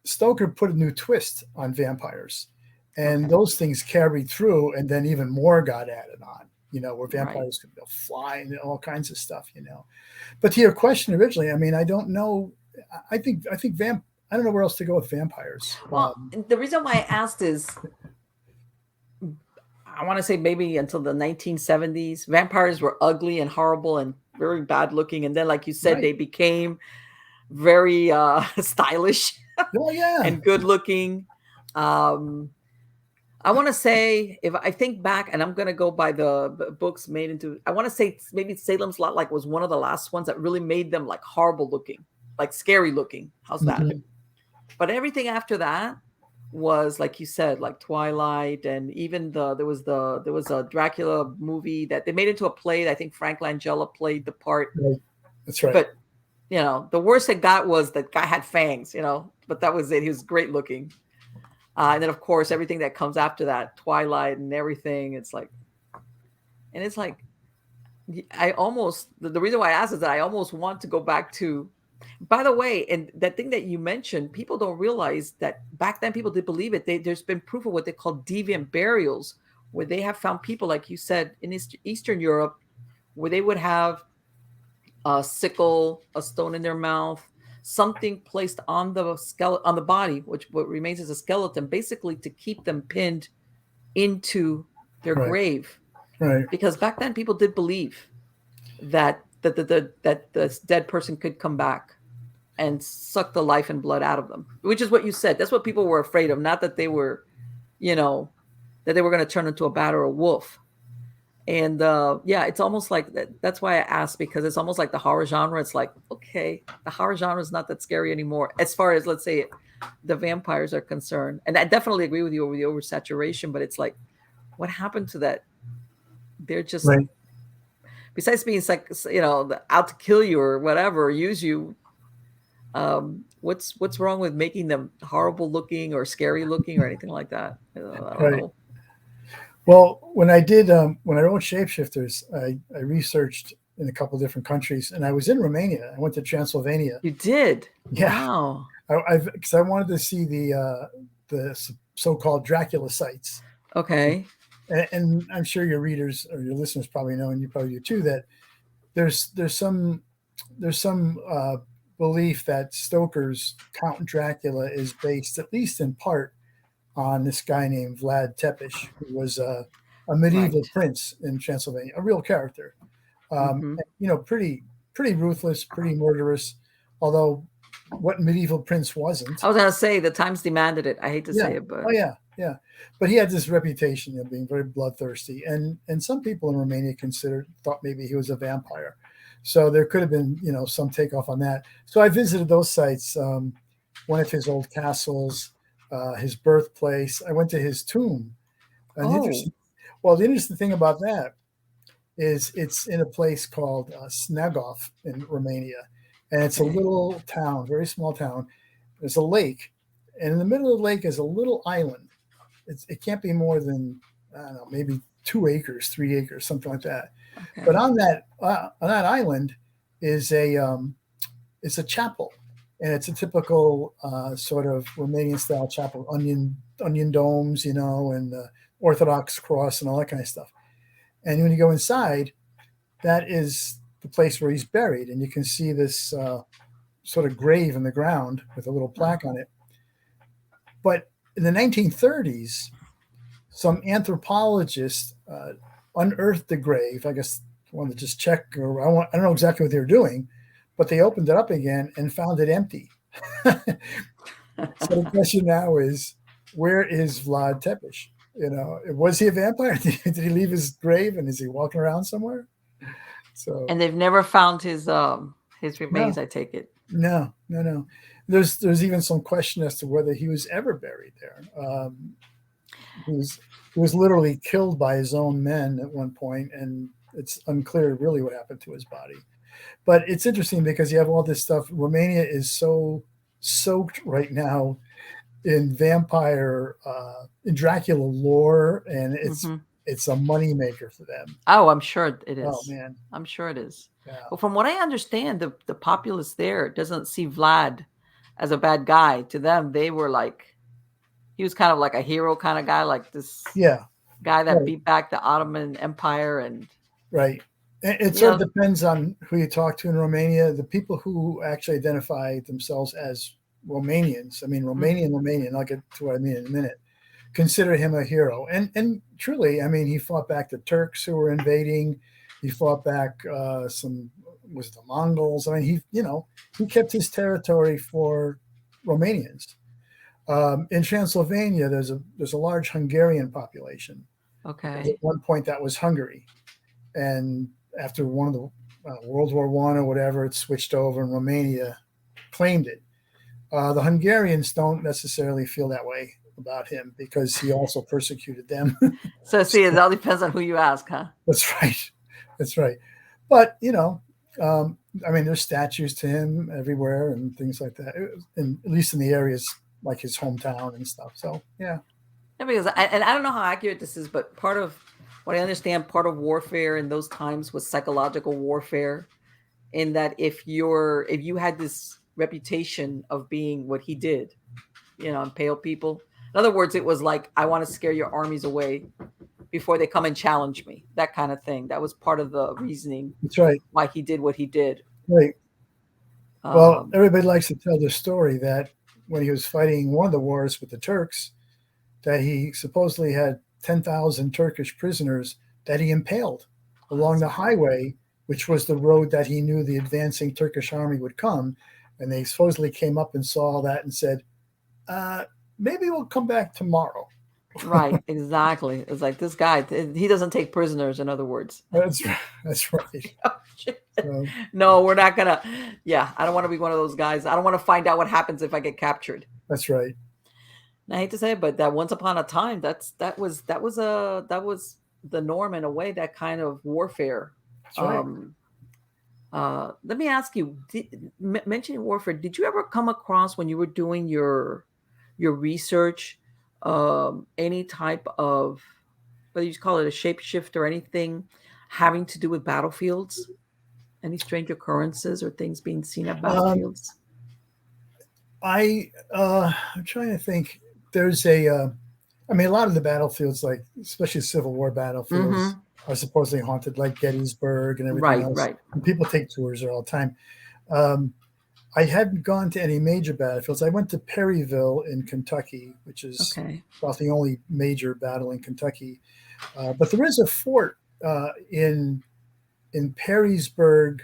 Stoker put a new twist on vampires. And those things carried through, and then even more got added on, where vampires could fly and all kinds of stuff, But to your question originally, I mean, I don't know. I think I don't know where else to go with vampires. Well, the reason why I asked is I want to say maybe until the 1970s, vampires were ugly and horrible and very bad looking. And then, like you said, they became very stylish and good looking. I want to say, if I think back, and I'm going to go by the books made into, I want to say maybe Salem's Lot was one of the last ones that really made them like horrible looking, like scary looking. How's that? But everything after that was, like you said, like Twilight, and even there was a Dracula movie that they made into a play. I think Frank Langella played the part. That's right. But the worst it got was that guy had fangs, but that was it. He was great looking. And then, of course, everything that comes after that, Twilight and everything, it's like, I almost, the reason why I asked is that I almost want to go back to, by the way, and that thing that you mentioned, people don't realize that back then people did believe it. There's been proof of what they call deviant burials, where they have found people, like you said, in Eastern Europe, where they would have a sickle, a stone in their mouth, something placed on the skeleton, on the body, which what remains as a skeleton, basically to keep them pinned into their Right. grave. Right. Because back then people did believe that the dead person could come back and suck the life and blood out of them, which is what you said. That's what people were afraid of, not that they were, you know, that they were going to turn into a bat or a wolf. And yeah, it's almost like that. That's why I asked, because it's almost like the horror genre. It's like, okay, the horror genre is not that scary anymore as far as, let's say, the vampires are concerned. And I definitely agree with you over the oversaturation, but it's like, what happened to that? They're just, Right. besides being like, out to kill you or whatever, or use you. What's wrong with making them horrible looking or scary looking or anything like that? I don't Right. know. Well, when I wrote Shapeshifters, I researched in a couple of different countries, and I was in Romania. I went to Transylvania. You did? Yeah, Wow. because I wanted to see the so-called Dracula sites, Okay. and I'm sure your readers or your listeners probably know, and you probably do too, that there's some belief that Stoker's Count Dracula is based, at least in part, on this guy named Vlad Tepes, who was a medieval Right. prince in Transylvania, a real character. Mm-hmm. Pretty ruthless, pretty murderous. Although, what medieval prince wasn't? I was gonna say the times demanded it. I hate to Yeah. say it, but Oh yeah, yeah. But he had this reputation of being very bloodthirsty, and some people in Romania thought maybe he was a vampire. So there could have been some takeoff on that. So I visited those sites, one of his old castles, his birthplace. I went to his tomb. And oh, the interesting thing about that is it's in a place called Snagov in Romania, and it's a okay, little town, very small town. There's a lake, and in the middle of the lake is a little island. It can't be more than, I don't know, maybe 2 acres, 3 acres, something like that. But okay, on that island is it's a chapel, and it's a typical sort of Romanian style chapel, onion domes, and Orthodox cross and all that kind of stuff. And when you go inside, that is the place where he's buried, and you can see this sort of grave in the ground with a little plaque on it. But in the 1930s, some anthropologists unearthed the grave. I guess wanted to just check, or I don't know exactly what they were doing, but they opened it up again and found it empty. So the question now is, where is Vlad Tepes? Was he a vampire? Did he leave his grave, and is he walking around somewhere? So and they've never found his no, remains. I take it. no, no, no. There's even some question as to whether he was ever buried there. He was literally killed by his own men at one point, and it's unclear really what happened to his body. But it's interesting because you have all this stuff. Romania is so soaked right now in in Dracula lore, and it's Mm-hmm. it's a moneymaker for them. Oh, I'm sure it Oh is. man, I'm sure it is. yeah, Well, from what I understand, the populace there doesn't see Vlad as a bad guy. To them, they were like, he was kind of like a hero kind of guy, like this yeah, guy that right, beat back the Ottoman Empire, and right. It you sort of know, depends on who you talk to in Romania. The people who actually identify themselves as Romanians, I mean Romanian, I'll get to what I mean in a minute, consider him a hero. And truly, I mean, he fought back the Turks who were invading. He fought back some, was it the Mongols? I mean, he kept his territory for Romanians. In Transylvania, there's a large Hungarian population, because at okay. one point that was Hungary, and after one of the World War I or whatever, it switched over, and Romania claimed it. The Hungarians don't necessarily feel that way about him because he also persecuted them. So see, it all depends on who you ask, huh? That's right. That's right. But I mean, there's statues to him everywhere and things like that, and at least in the areas like his hometown and stuff. So yeah, Yeah, because and I don't know how accurate this is, but part of what I understand, part of warfare in those times was psychological warfare. In that, if you had this reputation of being what he did, impale people. In other words, it was like, I want to scare your armies away before they come and challenge me. That kind of thing. That was part of the reasoning that's right. why he did what he did. Right. Well, Um, everybody likes to tell the story that when he was fighting one of the wars with the Turks, that he supposedly had 10,000 Turkish prisoners that he impaled along the highway, which was the road that he knew the advancing Turkish army would come. And they supposedly came up and saw all that and said, uh, maybe we'll come back tomorrow. right, exactly. It's like this guy, he doesn't take prisoners, in other words. That's right. That's right. So, No, we're not gonna. Yeah, I don't want to be one of those guys. I don't want to find out what happens if I get captured. that's right. And I hate to say it, but that once upon a time, that was the norm in a way. That kind of warfare. That's right. Let me ask you, mentioning warfare, did you ever come across when you were doing your research any type of, whether you call it a shapeshift or anything having to do with battlefields? Any strange occurrences or things being seen at Um, battlefields? I'm trying to think. There's I mean, a lot of the battlefields, like especially Civil War battlefields, Mm-hmm. are supposedly haunted, like Gettysburg and everything Right, else. right. And people take tours there all the time. Um, I hadn't gone to any major battlefields. I went to Perryville in Kentucky, which is Okay. about the only major battle in Kentucky. But there is a fort in Perrysburg,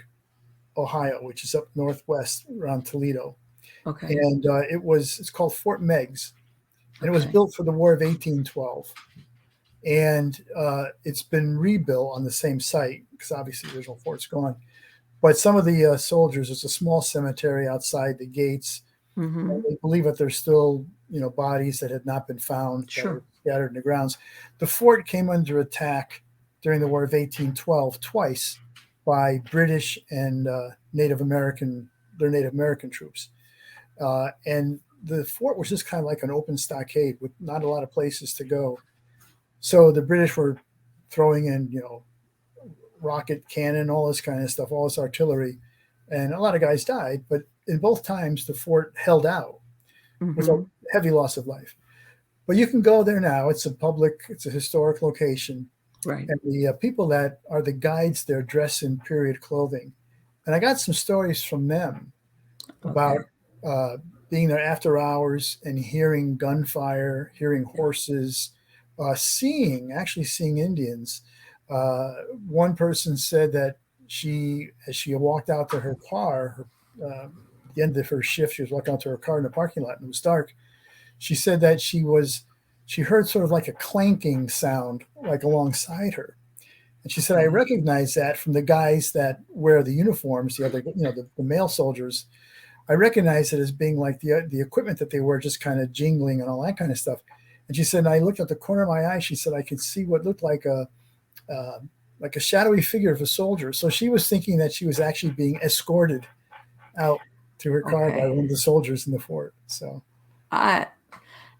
Ohio, which is up northwest around Toledo, Okay. and it's called Fort Meigs, and it was Okay. built for the War of 1812, and it's been rebuilt on the same site because obviously the original fort's gone. But some of the soldiers, there's a small cemetery outside the gates. Mm-hmm. They believe that there's still, bodies that had not been found that Sure. were scattered in the grounds. The fort came under attack during the War of 1812 twice by British and their Native American troops. And the fort was just kind of like an open stockade with not a lot of places to go. So the British were throwing in, rocket cannon, all this kind of stuff, all this artillery, and a lot of guys died. But in both times, the fort held out with a Mm-hmm. heavy loss of life. But you can go there now. It's a historic location, Right. and the people that are the guides there dress in period clothing. And I got some stories from them about Okay. uh, being there after hours and hearing gunfire, hearing horses, actually seeing Indians. One person said that as she walked out to her car, the end of her shift, she was walking out to her car in the parking lot and it was dark. She said that she heard sort of like a clanking sound, like alongside her. And she said, I Okay. recognize that from the guys that wear the uniforms, the other, the male soldiers. I recognize it as being like the equipment that they wear, just kind of jingling and all that kind of stuff. And she said, and I looked at the corner of my eye. She said, I could see what looked like a shadowy figure of a soldier. So she was thinking that she was actually being escorted out to her car by one Okay. of the soldiers in the fort. So, I,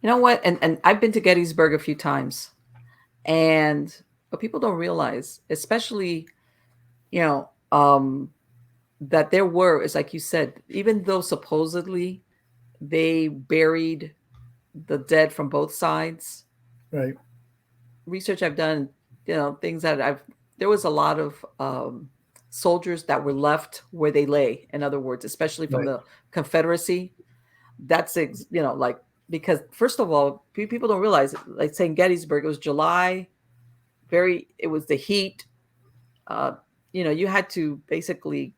you know what? And I've been to Gettysburg a few times, and what people don't realize, especially, you know, that there were, it's like you said, even though supposedly they buried the dead from both sides, right, research I've done, things that there was a lot of soldiers that were left where they lay. In other words, especially from right, the Confederacy. That's, like, because first of all, people don't realize, like saying Gettysburg, it was July, it was the heat. Uh, you had to basically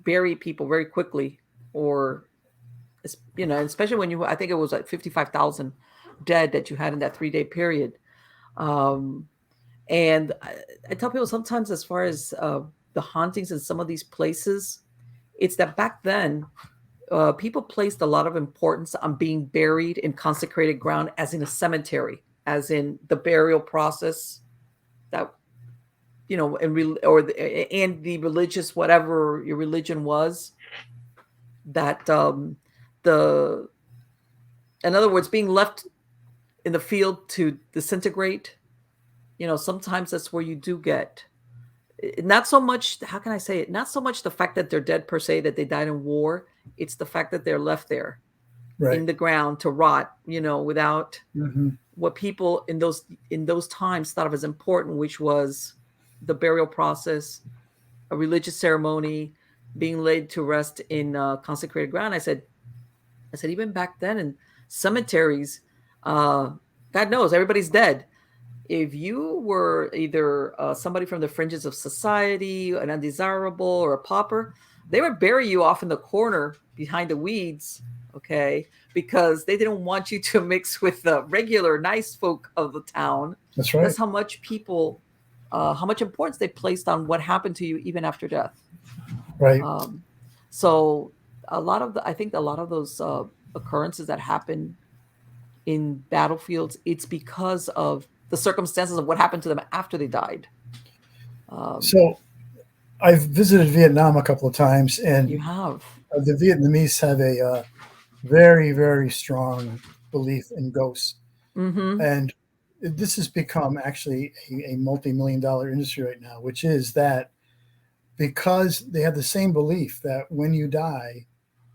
bury people very quickly, or, especially when I think it was like 55,000 dead that you had in that 3-day period. Um, And I tell people sometimes, as far as the hauntings in some of these places, it's that back then, people placed a lot of importance on being buried in consecrated ground, as in a cemetery, as in the burial process that, and the religious, whatever your religion was, that the, in other words, being left in the field to disintegrate. Sometimes that's where you do get, not so much, how can I say it, not so much the fact that they're dead per se, that they died in war. It's the fact that they're left there right. in the ground to rot, without Mm-hmm. what people in those times thought of as important, which was the burial process, a religious ceremony, being laid to rest in consecrated ground. I said, even back then in cemeteries, God knows everybody's dead. If you were either somebody from the fringes of society, an undesirable, or a pauper, they would bury you off in the corner behind the weeds, okay, because they didn't want you to mix with the regular nice folk of the town. That's right. That's how much people, how much importance they placed on what happened to you even after death. Right. So I think a lot of those occurrences that happen in battlefields, it's because of the circumstances of what happened to them after they died. So I've visited Vietnam a couple of times, and You have. the Vietnamese have a very, very strong belief in ghosts. Mm-hmm. And this has become actually a multi-million-dollar industry right now, which is that because they have the same belief that when you die,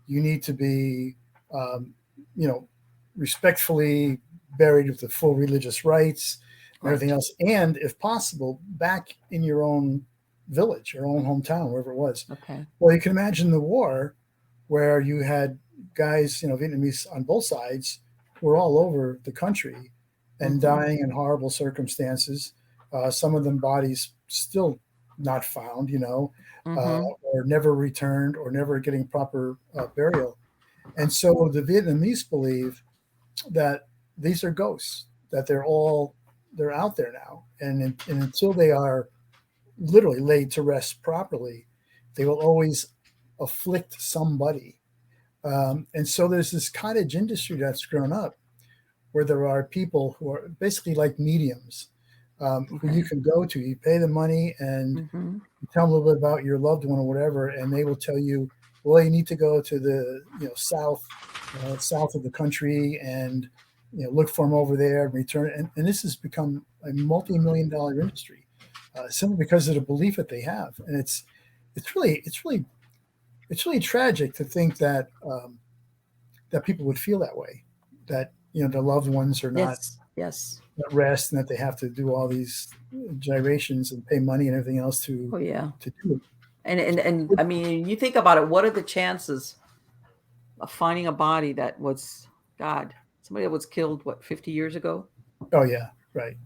you need to be, you know, respectfully buried with the full religious rites and everything else, and if possible, back in your own village, your own hometown, wherever it was. Okay. Well, you can imagine the war where you had guys, Vietnamese on both sides, were all over the country and dying in horrible circumstances. Some of them bodies still not found, or never returned or never getting proper burial. And so the Vietnamese believe that these are ghosts, that they're out there now. And until they are literally laid to rest properly, they will always afflict somebody. And so there's this cottage industry that's grown up where there are people who are basically like mediums, who you can go to. You pay the money and you tell them a little bit about your loved one or whatever, and they will tell you, well, you need to go to the south of the country and look for them over there and return. And this has become a multi-million-dollar industry, simply because of the belief that they have. And it's really tragic to think that that people would feel that way, that their loved ones are not yes at rest, and that they have to do all these gyrations and pay money and everything else to do it. And I mean, you think about it, what are the chances of finding a body that was somebody that was killed 50 years ago? Oh yeah, right.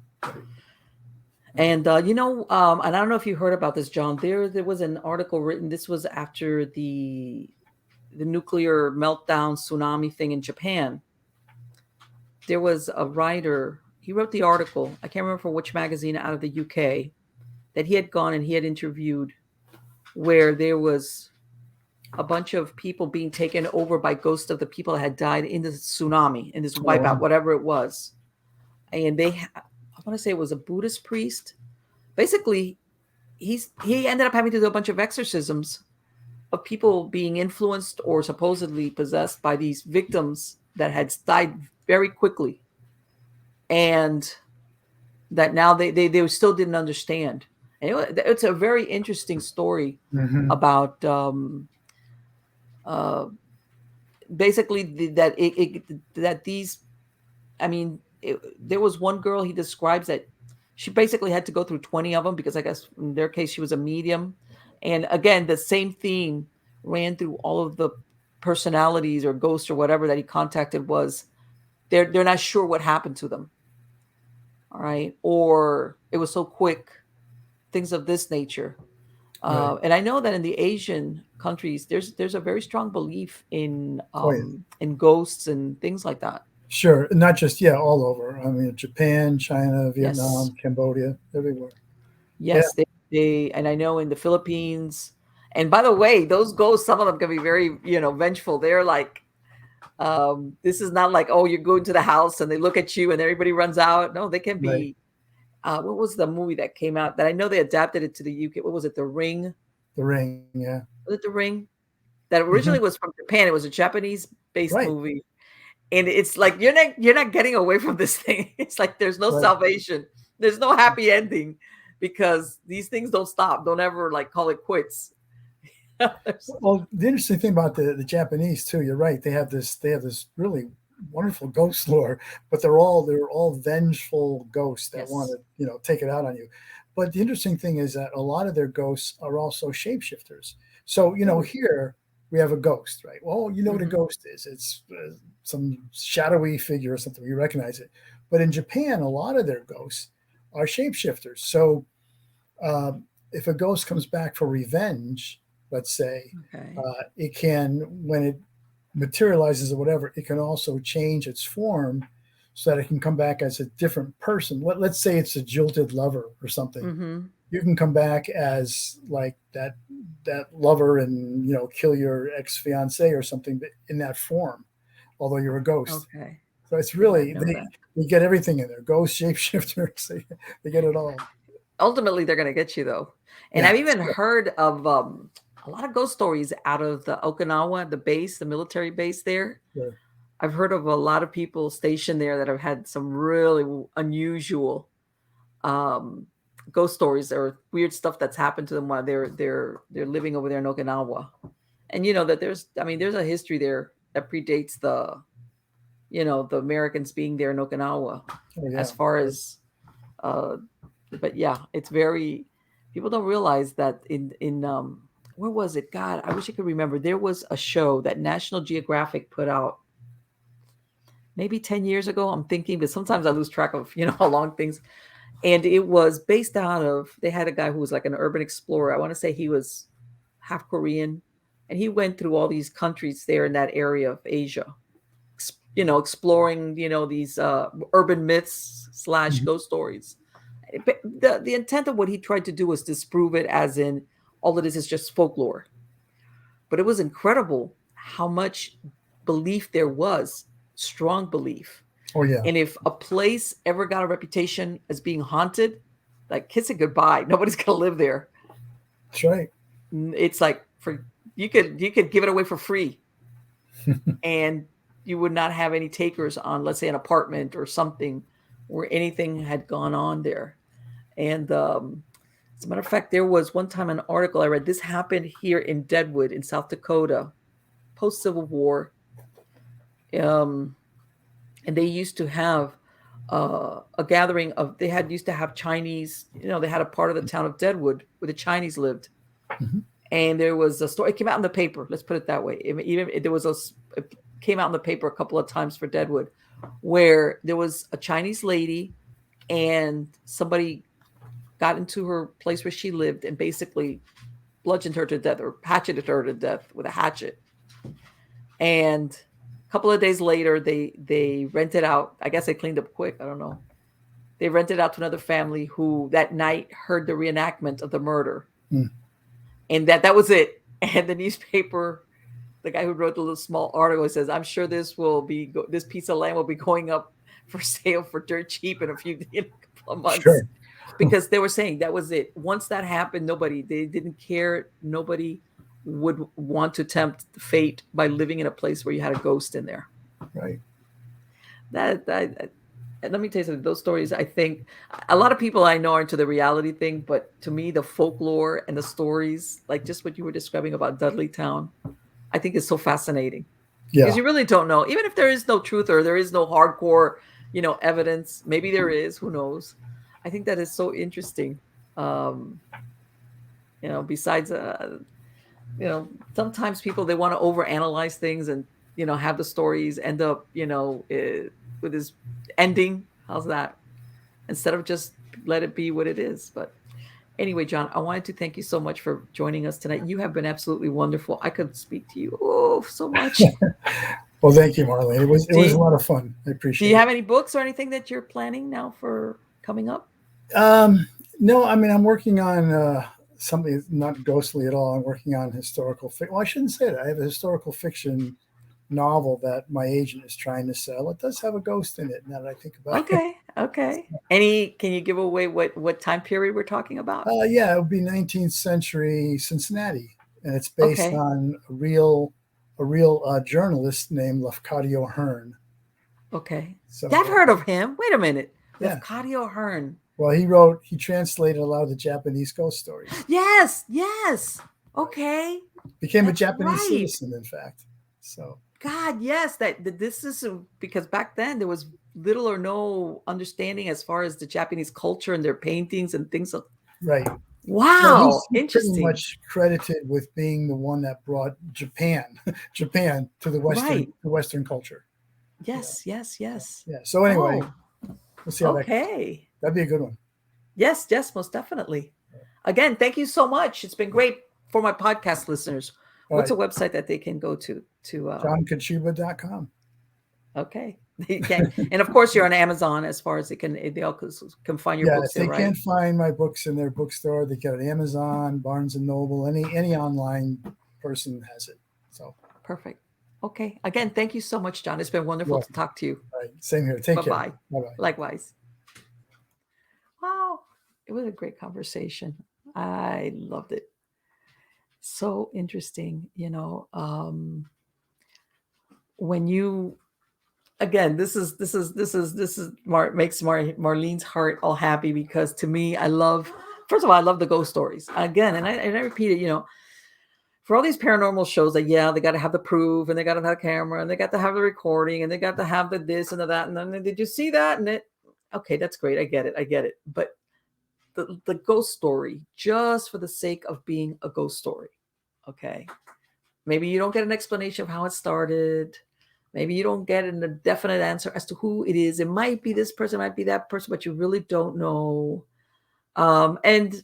And and I don't know if you heard about this, John. There was an article written. This was after the nuclear meltdown tsunami thing in Japan. There was a writer. He wrote the article. I can't remember for which magazine out of the UK, that he had gone and he had interviewed, where there was a bunch of people being taken over by ghosts of the people that had died in the tsunami, in this wipeout, whatever it was. And I want to say it was a Buddhist priest. Basically, he ended up having to do a bunch of exorcisms of people being influenced or supposedly possessed by these victims that had died very quickly, and that now they still didn't understand. And it's a very interesting story about basically that these, I mean, there was one girl he describes that she basically had to go through 20 of them, because I guess in their case she was a medium. And again, the same theme ran through all of the personalities or ghosts or whatever that he contacted. Was they're not sure what happened to them, all right, or it was so quick, things of this nature. And I know that in the Asian countries, there's a very strong belief in in ghosts and things like that. Sure, not just all over. I mean, Japan, China, Vietnam, Cambodia, everywhere. Yes, they and I know in the Philippines. And by the way, those ghosts, some of them can be very vengeful. They're like, this is not like, oh, you go into the house and they look at you and everybody runs out. No, they can be. What was the movie that came out that I know they adapted it to the UK? What was it? The Ring. The Ring, yeah. Was it The Ring? That originally was from Japan. It was a Japanese-based movie. And it's like you're not getting away from this thing. It's like there's no salvation. There's no happy ending, because these things don't stop. Don't ever call it quits. Well, the interesting thing about the Japanese too, you're right. They have this really wonderful ghost lore, but they're all vengeful ghosts that want to take it out on you. but the interesting thing is that a lot of their ghosts are also shapeshifters. So, here we have a ghost, right? Well, you know what a ghost is. It's some shadowy figure or something. You recognize it. But in Japan, a lot of their ghosts are shapeshifters. So if a ghost comes back for revenge, let's say, it can, when it materializes or whatever, it can also change its form so that it can come back as a different person. Let's say it's a jilted lover or something. You can come back as like that lover and kill your ex-fiance or something in that form, although you're a ghost. Okay. So it's really they get everything in there. Ghost, shapeshifters, they get it all. Ultimately, they're going to get you though. And I've even heard of a lot of ghost stories out of the Okinawa, the military base there. Sure. I've heard of a lot of people stationed there that have had some really unusual ghost stories or weird stuff that's happened to them while they're living over there in Okinawa. And that there's a history there that predates the Americans being there in Okinawa as far as but yeah, it's very, people don't realize that in where was it? God, I wish I could remember. There was a show that National Geographic put out maybe 10 years ago, I'm thinking, but sometimes I lose track of, how long things. And it was based out of, they had a guy who was like an urban explorer. I want to say he was half Korean. And he went through all these countries there in that area of Asia, exploring, these urban myths / ghost stories. The intent of what he tried to do was disprove it, as in all of this is just folklore. But it was incredible how much belief there was, strong belief. Oh yeah. And if a place ever got a reputation as being haunted, like kiss it goodbye. Nobody's gonna live there. That's right. It's like you could give it away for free, and you would not have any takers on, let's say, an apartment or something where anything had gone on there. And as a matter of fact, there was one time an article I read. This happened here in Deadwood, in South Dakota, post Civil War. And they used to have a gathering of. They used to have Chinese. They had a part of the town of Deadwood where the Chinese lived, and there was a story. It came out in the paper. Let's put it that way. It came out in the paper a couple of times for Deadwood, where there was a Chinese lady, and somebody got into her place where she lived and basically bludgeoned her to death or hatcheted her to death with a hatchet. And a couple of days later, they rented out. I guess they cleaned up quick. I don't know. They rented out to another family who that night heard the reenactment of the murder. And that was it. And the newspaper, the guy who wrote the little small article, says, "I'm sure this piece of land will be going up for sale for dirt cheap in a couple of months." Sure. Because they were saying that was it. Once that happened, they didn't care. Nobody would want to tempt fate by living in a place where you had a ghost in there. Right. That let me tell you something. Those stories, I think, a lot of people I know are into the reality thing, but to me, the folklore and the stories, like just what you were describing about Dudley Town, I think is so fascinating. Yeah. Because you really don't know, even if there is no truth or there is no hardcore, evidence. Maybe there is. Who knows? I think that is so interesting. Besides, sometimes people, they want to overanalyze things and, have the stories end up, with this ending. How's that? Instead of just let it be what it is. But anyway, John, I wanted to thank you so much for joining us tonight. You have been absolutely wonderful. I could speak to you so much. Well, thank you, Marlene. It was a lot of fun. I appreciate it. Do you have any books or anything that you're planning now for coming up? No, I'm working on something not ghostly at all. I'm working on historical fiction. Well, I shouldn't say that. I have a historical fiction novel that my agent is trying to sell. It does have a ghost in it, now that I think about it. Okay. Can you give away what time period we're talking about? Yeah, it would be 19th century Cincinnati, and it's based on a real journalist named Lafcadio Hearn. Okay. So I've heard of him. Wait a minute. Yeah. Lafcadio Hearn. Well, he translated a lot of the Japanese ghost stories. Yes. Okay. Became a Japanese citizen, in fact. So. God, yes. This is because back then there was little or no understanding as far as the Japanese culture and their paintings and things Right. No, Wow, he's pretty interesting. much credited with being the one that brought Japan, Japan to the Right. Western culture. Yeah, Yes, yes, yes. yeah. So anyway, Oh, we'll see how that goes. okay. That'd be a good one. Yes, yes, most definitely. Again, thank you so much. It's been great for my podcast listeners. All What's right, a website that they can go to? JohnKachuba.com. Okay, you can, and of course you're on Amazon as far as they all can find your Yeah, books if there, they right? can't find my books in their bookstore, they get it Amazon, Barnes and Noble, any online person has it. So Perfect. Okay. Again, thank you so much, John. It's been wonderful well, to talk to you. all right, same here. Take Bye care. bye. Bye bye. Likewise. Wow, it was a great conversation. I loved it. So interesting, when you again, makes Marlene's heart all happy because to me, first of all, I love the ghost stories again, and I repeat it, for all these paranormal shows that yeah, they got to have the proof and they got to have the camera and they got to have the recording and they got to have the this and the that and then did you see that and it okay, that's great, I get it, but the ghost story just for the sake of being a ghost story, okay, maybe you don't get an explanation of how it started. Maybe you don't get a definite answer as to who it is. It might be this person, it might be that person, but you really don't know. And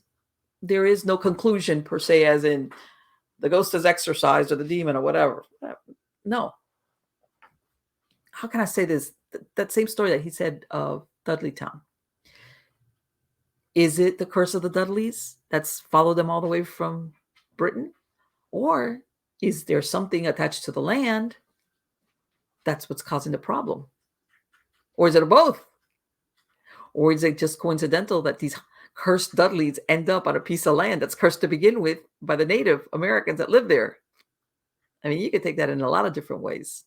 there is no conclusion per se, as in the ghost is exorcised or the demon or whatever. No. How can I say this? That same story that he said of Dudley Town. Is it the curse of the Dudleys that's followed them all the way from Britain? Or is there something attached to the land that's what's causing the problem? Or is it both? Or is it just coincidental that these cursed Dudleys end up on a piece of land that's cursed to begin with by the Native Americans that live there? I mean, you could take that in a lot of different ways.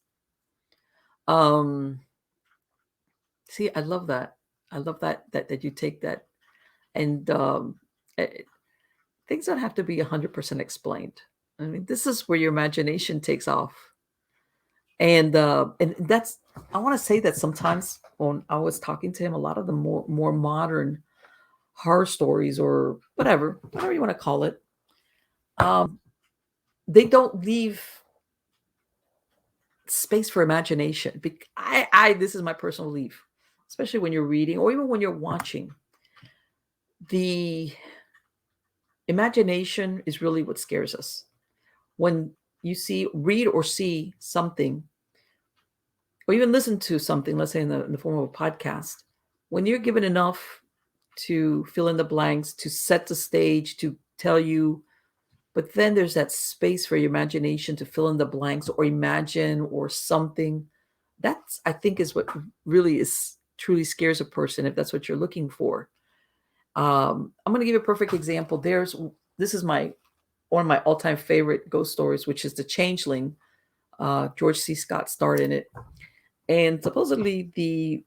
Um, see, I love that. I love that you take that, and things don't have to be 100% explained. I mean, this is where your imagination takes off, and that's. I want to say that sometimes when I was talking to him, a lot of the more modern horror stories or whatever you want to call it, um, they don't leave space for imagination. This is my personal belief, especially when you're reading or even when you're watching. The imagination is really what scares us. When you read or see something, or even listen to something, let's say in the form of a podcast, when you're given enough to fill in the blanks, to set the stage, to tell you, but then there's that space for your imagination to fill in the blanks or imagine or something. That's, I think, is what really is truly scares a person if that's what you're looking for. I'm going to give you a perfect example. This is one of my all-time favorite ghost stories, which is the Changeling. George C. Scott starred in it, and supposedly the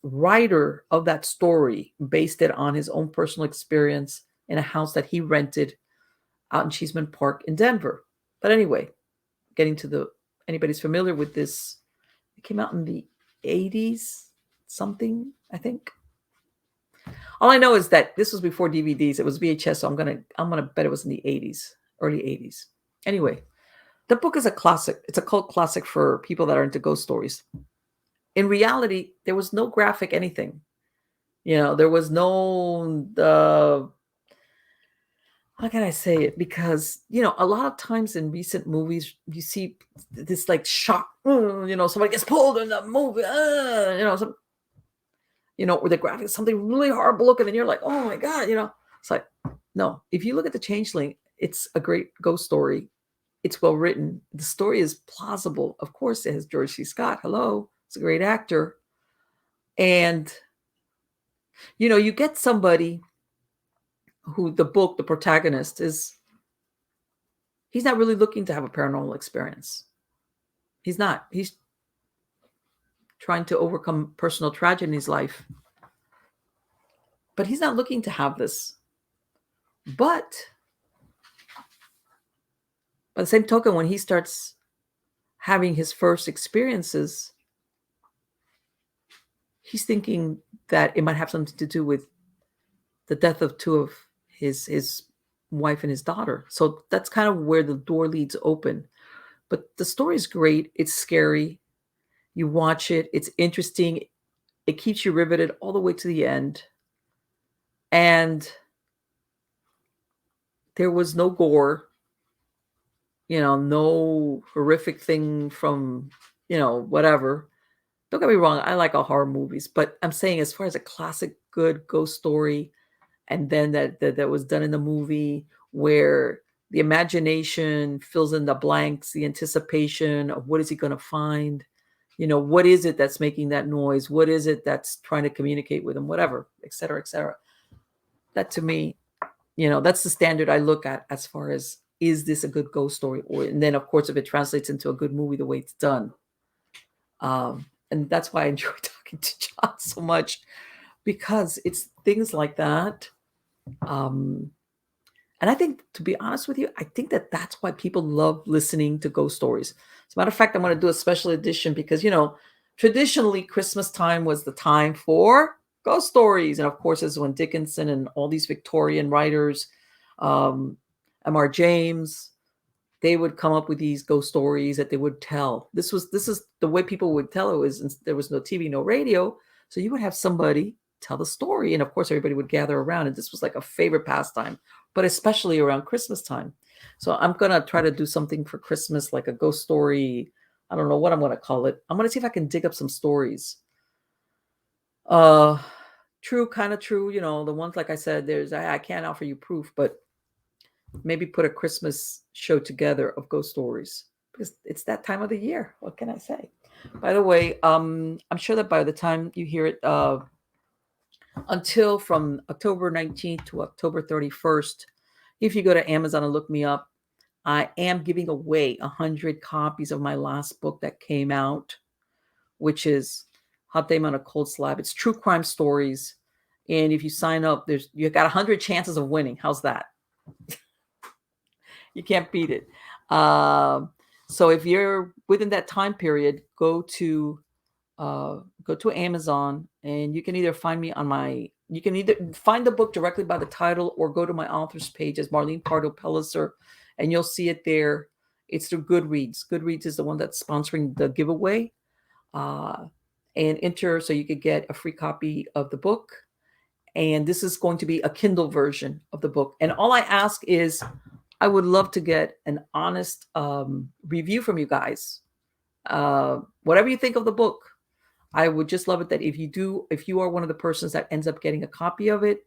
writer of that story based it on his own personal experience in a house that he rented out in Cheeseman Park in Denver. But anyway, getting to anybody's familiar with this, it came out in the 80s, something, I think. All I know is that this was before DVDs. It was VHS, so I'm gonna bet it was in the 80s, early 80s. Anyway, the book is a classic. It's a cult classic for people that are into ghost stories. In reality, there was no graphic anything. There was no how can I say it? Because, a lot of times in recent movies, you see this like shock, somebody gets pulled in the movie, with the graphics, something really horrible looking, and you're like, oh my God, It's like, no, if you look at The Changeling, it's a great ghost story. It's well written. The story is plausible. Of course, it has George C. Scott. Hello. He's a great actor. And, you get somebody who the protagonist he's not really looking to have a paranormal experience. He's not. He's trying to overcome personal tragedy in his life. But he's not looking to have this. But by the same token, when he starts having his first experiences, he's thinking that it might have something to do with the death of two of his wife and his daughter. So that's kind of where the door leads open. But the story is great. It's scary. You watch it. It's interesting. It keeps you riveted all the way to the end. And there was no gore, no horrific thing from, whatever. Don't get me wrong. I like all horror movies, but I'm saying as far as a classic good ghost story, and then that was done in the movie where the imagination fills in the blanks, the anticipation of what is he going to find, what is it that's making that noise, what is it that's trying to communicate with him, whatever, et cetera, et cetera. That to me, that's the standard I look at as far as, is this a good ghost story? And then of course, if it translates into a good movie, the way it's done. And that's why I enjoy talking to John so much, because it's things like that. And I think, to be honest with you, I think that's why people love listening to ghost stories. As a matter of fact, I'm going to do a special edition because, traditionally Christmas time was the time for ghost stories. And of course, this is when Dickinson and all these Victorian writers, M.R. James, they would come up with these ghost stories that they would tell. This is the way people would tell it. Was there was no TV, no radio. So you would have somebody tell the story. And of course, everybody would gather around. And this was like a favorite pastime, but especially around Christmas time. So I'm going to try to do something for Christmas, like a ghost story. I don't know what I'm going to call it. I'm going to see if I can dig up some stories. True, kind of true. The ones, like I said, I can't offer you proof, but maybe put a Christmas show together of ghost stories because it's that time of the year. What can I say? By the way, I'm sure that by the time you hear it, until from October 19th to October 31st, if you go to Amazon and look me up, I am giving away 100 copies of my last book that came out, which is Hot Dame on a Cold Slab. It's true crime stories. And if you sign up, you got 100 chances of winning. How's that? You can't beat it. So if you're within that time period, go to Amazon, and you can either find me you can either find the book directly by the title or go to my author's page as Marlene Pardo Pellicer, and you'll see it there. It's through Goodreads. Goodreads is the one that's sponsoring the giveaway. And enter so you could get a free copy of the book. And this is going to be a Kindle version of the book. And all I ask is, I would love to get an honest review from you guys. Whatever you think of the book, I would just love it that if you are one of the persons that ends up getting a copy of it,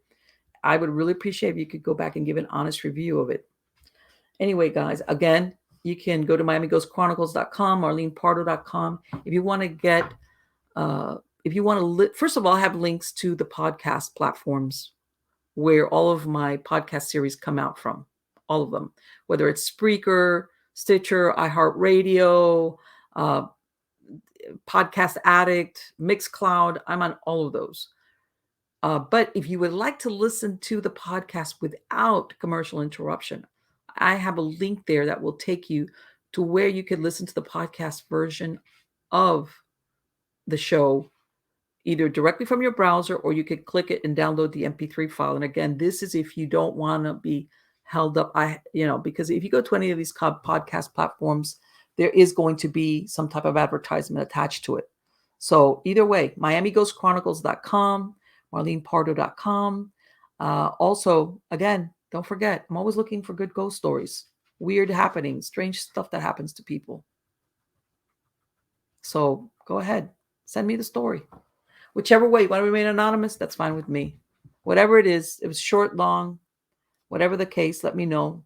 I would really appreciate if you could go back and give an honest review of it. Anyway, guys, again, you can go to MiamiGhostChronicles.com, MarlenePardo.com. If you want to get, first of all, I have links to the podcast platforms where all of my podcast series come out from. All of them, whether it's Spreaker, Stitcher, iHeartRadio, Podcast Addict, Mixcloud. I'm on all of those. But if you would like to listen to the podcast without commercial interruption, I have a link there that will take you to where you could listen to the podcast version of the show, either directly from your browser, or you could click it and download the MP3 file. And again, this is if you don't want to be held up, because if you go to any of these podcast platforms, there is going to be some type of advertisement attached to it. So either way, MiamiGhostChronicles.com, MarlenePardo.com. Also, again, don't forget, I'm always looking for good ghost stories, weird happenings, strange stuff that happens to people. So go ahead, send me the story. Whichever way, you want to remain anonymous, that's fine with me. Whatever it is, if it's short, long, whatever the case, let me know.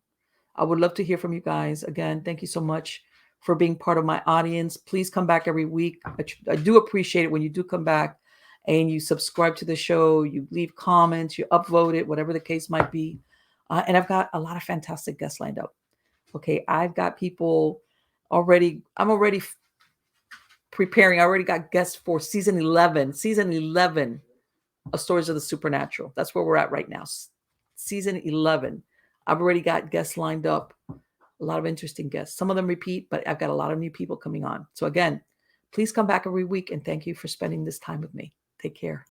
I would love to hear from you guys. Again, thank you so much for being part of my audience. Please come back every week. I do appreciate it when you do come back and you subscribe to the show, you leave comments, you upvote it, whatever the case might be. And I've got a lot of fantastic guests lined up. Okay, I've got people already. I'm already preparing. I already got guests for season 11 of Stories of the Supernatural. That's where we're at right now. Season 11. I've already got guests lined up. A lot of interesting guests. Some of them repeat, but I've got a lot of new people coming on. So again, please come back every week, and thank you for spending this time with me. Take care.